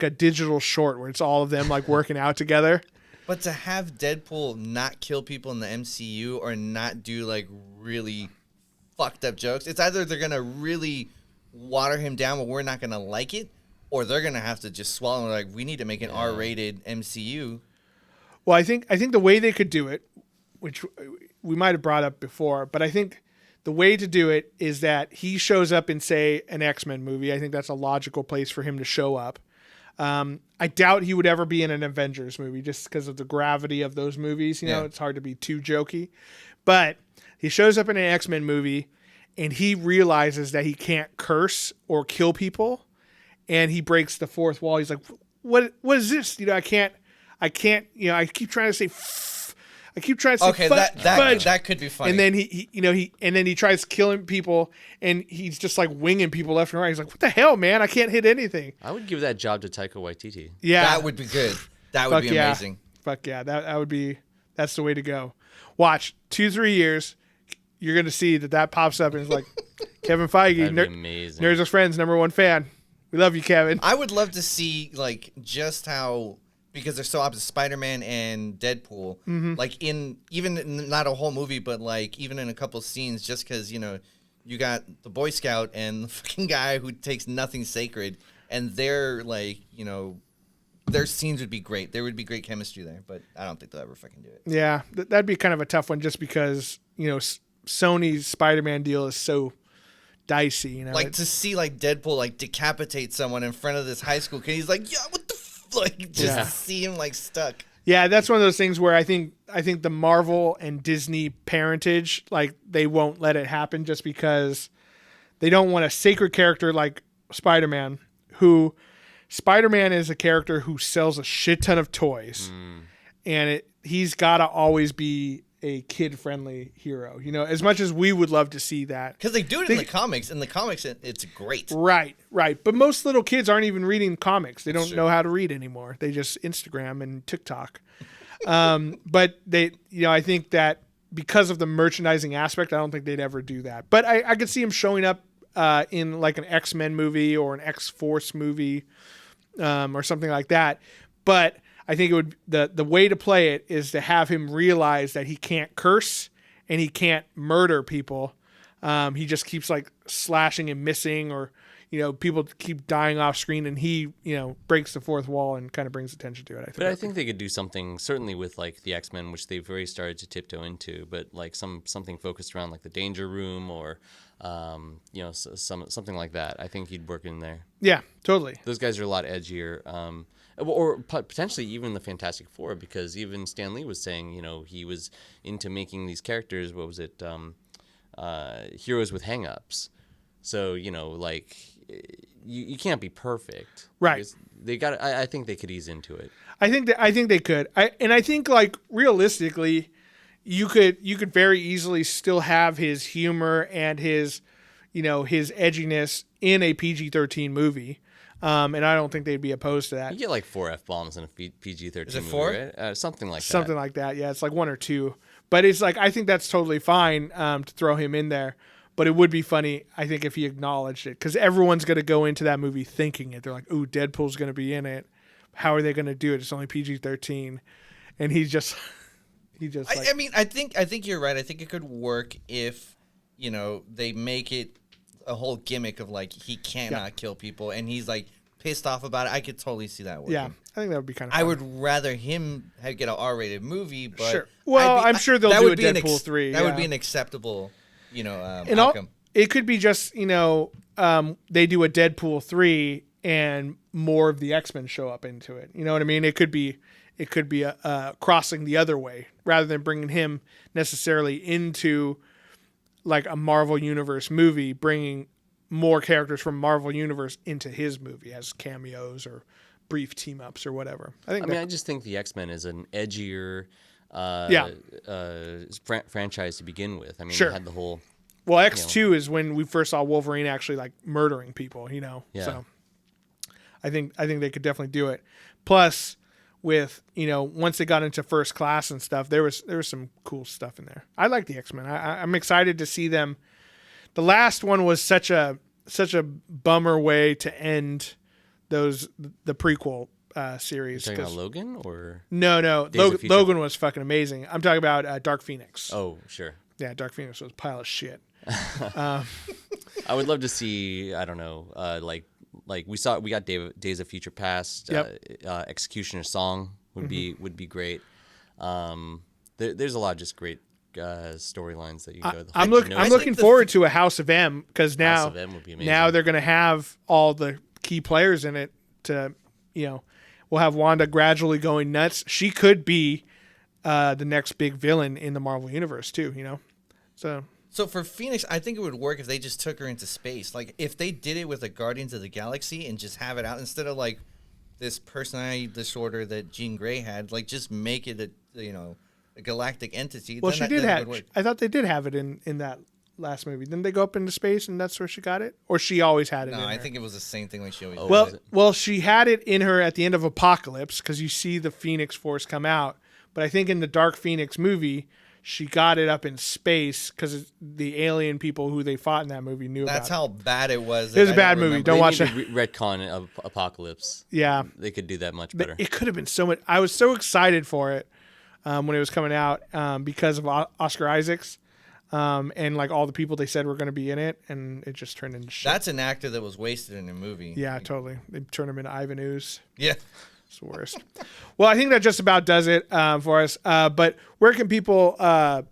digital short where it's all of them like working out together. But to have Deadpool not kill people in the MCU or not do like really fucked up jokes, it's either they're gonna really water him down, but we're not gonna like it, or they're gonna have to just swallow. Like, we need to make an R-rated MCU. Well, I think the way they could do it, which we might have brought up before, but I think the way to do it is that he shows up in, say, an X-Men movie. I think that's a logical place for him to show up. I doubt he would ever be in an Avengers movie just because of the gravity of those movies. You know, it's hard to be too jokey. But he shows up in an X-Men movie and he realizes that he can't curse or kill people. And he breaks the fourth wall. He's like, what is this? You know, I can't, you know, I keep trying to say, I keep trying to say, okay, that could be funny. And then he tries killing people, and he's just like winging people left and right. He's like, "What the hell, man? I can't hit anything." I would give that job to Taika Waititi. Yeah, that would be good. That would be amazing. Fuck yeah, that would be. That's the way to go. Watch 2-3 years, you're gonna see that pops up, and it's like Kevin Feige, amazing. Nerds with Friends, #1 fan. We love you, Kevin. I would love to see like just how. Because they're so opposite, Spider-Man and Deadpool. Mm-hmm. Like even not a whole movie, but like even in a couple scenes, just because, you know, you got the Boy Scout and the fucking guy who takes nothing sacred, and they're like, you know, their scenes would be great. There would be great chemistry there, but I don't think they'll ever fucking do it. Yeah, that'd be kind of a tough one, just because, you know, Sony's Spider-Man deal is so dicey. You know, like to see like Deadpool like decapitate someone in front of this high school kid. He's like, yeah, what the like just see him like stuck. Yeah, that's one of those things where I think the Marvel and Disney parentage, like, they won't let it happen just because they don't want a sacred character like Spider-Man, who Spider-Man is a character who sells a shit ton of toys. And he's got to always be a kid-friendly hero, you know, as much as we would love to see that. Because they do it in the comics. In the comics, it's great. Right. But most little kids aren't even reading comics. They don't know how to read anymore. They just Instagram and TikTok. But they, you know, I think that because of the merchandising aspect, I don't think they'd ever do that. But I could see him showing up in like an X-Men movie or an X-Force movie or something like that. But I think it would the way to play it is to have him realize that he can't curse and he can't murder people. He just keeps like slashing and missing, or, you know, people keep dying off screen, and he, you know, breaks the fourth wall and kind of brings attention to it. I think they could do something certainly with like the X-Men, which they've already started to tiptoe into, but like something focused around like the Danger Room or you know, something like that. I think he'd work in there. Yeah, totally. Those guys are a lot edgier. Or potentially even the Fantastic Four, because even Stan Lee was saying, you know, he was into making these characters. What was it? Heroes with hang-ups. So, you know, like you can't be perfect. Right. They got. I think they could ease into it. I think they could. I think like realistically, you could very easily still have his humor and his, you know, his edginess in a PG-13 movie. And I don't think they'd be opposed to that. You get like 4 F-bombs in a PG-13 Is it movie, 4? right? Something like that. Something like that. Yeah, it's like 1 or 2. But it's like, I think that's totally fine to throw him in there. But it would be funny, I think, if he acknowledged it. Because everyone's going to go into that movie thinking it. They're like, ooh, Deadpool's going to be in it. How are they going to do it? It's only PG-13. And he's just... I mean, I think you're right. I think it could work if, you know, they make it a whole gimmick of like he cannot kill people and he's like pissed off about it. I could totally see that working. Yeah, I think that would be kind of fun. I would rather him get an R-rated movie, but sure. Well, I'm sure they'll do a Deadpool 3. That would be an acceptable, you know, outcome. It could be just, you know, they do a Deadpool 3 and more of the X-Men show up into it. You know what I mean? It could be a crossing the other way rather than bringing him necessarily into like a Marvel Universe movie, bringing more characters from Marvel Universe into his movie as cameos or brief team ups or whatever. I think. I just think the X-Men is an edgier franchise to begin with. I mean, Sure. they had the whole. Well, X2 is when we first saw Wolverine actually like murdering people. Yeah. So I think they could definitely do it. Plus, with once they got into First Class and stuff, there was some cool stuff in there. I like the X-Men. I'm excited to see them. The last one was such a bummer way to end the prequel series. You're talking about Logan or no, Logan was fucking amazing. I'm talking about Dark Phoenix. Oh, sure. Yeah, Dark Phoenix was a pile of shit. I would love to see. I don't know, like we got Days of Future Past. Executioner's Song would be great. There's a lot of just great storylines that you can go. I'm looking forward to a House of M because now House of M would be amazing. Now they're gonna have all the key players in it. We'll have Wanda gradually going nuts. She could be the next big villain in the Marvel universe too. So for Phoenix, I think it would work if they just took her into space. Like if they did it with the Guardians of the Galaxy and just have it out instead of like this personality disorder that Jean Grey had. Like just make it a galactic entity. Well, she did have. I thought they did have it in that last movie. Didn't they go up into space and that's where she got it? Or she always had it? No, in I her? think it was the same thing like she always. Well, she had it in her at the end of Apocalypse because you see the Phoenix Force come out. But I think in the Dark Phoenix movie, she got it up in space because the alien people who they fought in that movie knew about it. That's how bad it was. It was a bad movie. Don't watch it. Retcon of Apocalypse. Yeah. They could do that much better. It could have been so much. I was so excited for it when it was coming out because of Oscar Isaacs and like all the people they said were going to be in it, and it just turned into shit. That's an actor that was wasted in a movie. Yeah, totally. They turned him into Ivan Ooze. Yeah. It's the worst. Well, I think that just about does it for us. But where can people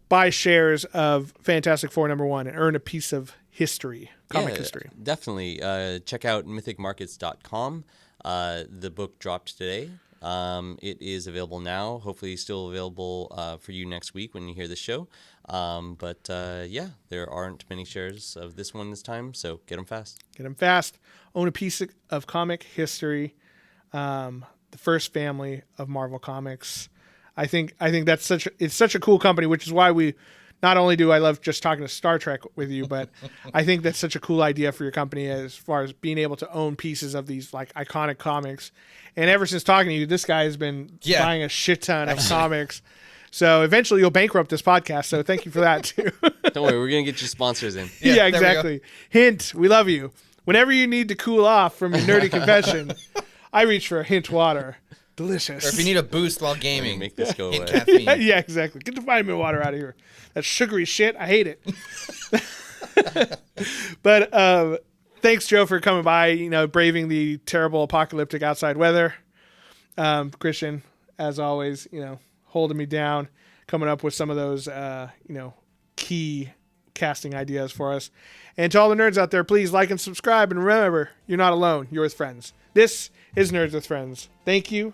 buy shares of Fantastic Four #1 and earn a piece of history, comic history? Definitely. Check out mythicmarkets.com. The book dropped today. It is available now. Hopefully still available for you next week when you hear the show. But there aren't many shares of this one this time, so get them fast. Get them fast. Own a piece of comic history. The first family of Marvel Comics. I think that's such a cool company, which is why we not only do I love just talking to Star Trek with you, but I think that's such a cool idea for your company as far as being able to own pieces of these like iconic comics. And ever since talking to you, this guy has been buying a shit ton of comics. So eventually you'll bankrupt this podcast. So thank you for that too. Don't worry, we're gonna get your sponsors in. Yeah, exactly. Hint, we love you. Whenever you need to cool off from your nerdy confession, I reach for a Hint water. Delicious. Or if you need a boost while gaming, make this go away. Caffeine. Yeah, exactly. Get the vitamin water out of here. That sugary shit. I hate it. But thanks, Joe, for coming by, braving the terrible apocalyptic outside weather. Christian, as always, holding me down, coming up with some of those, key casting ideas for us. And to all the nerds out there, please like and subscribe. And remember, you're not alone. You're with friends. This is Nerds with Friends. Thank you,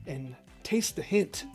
and taste the hint.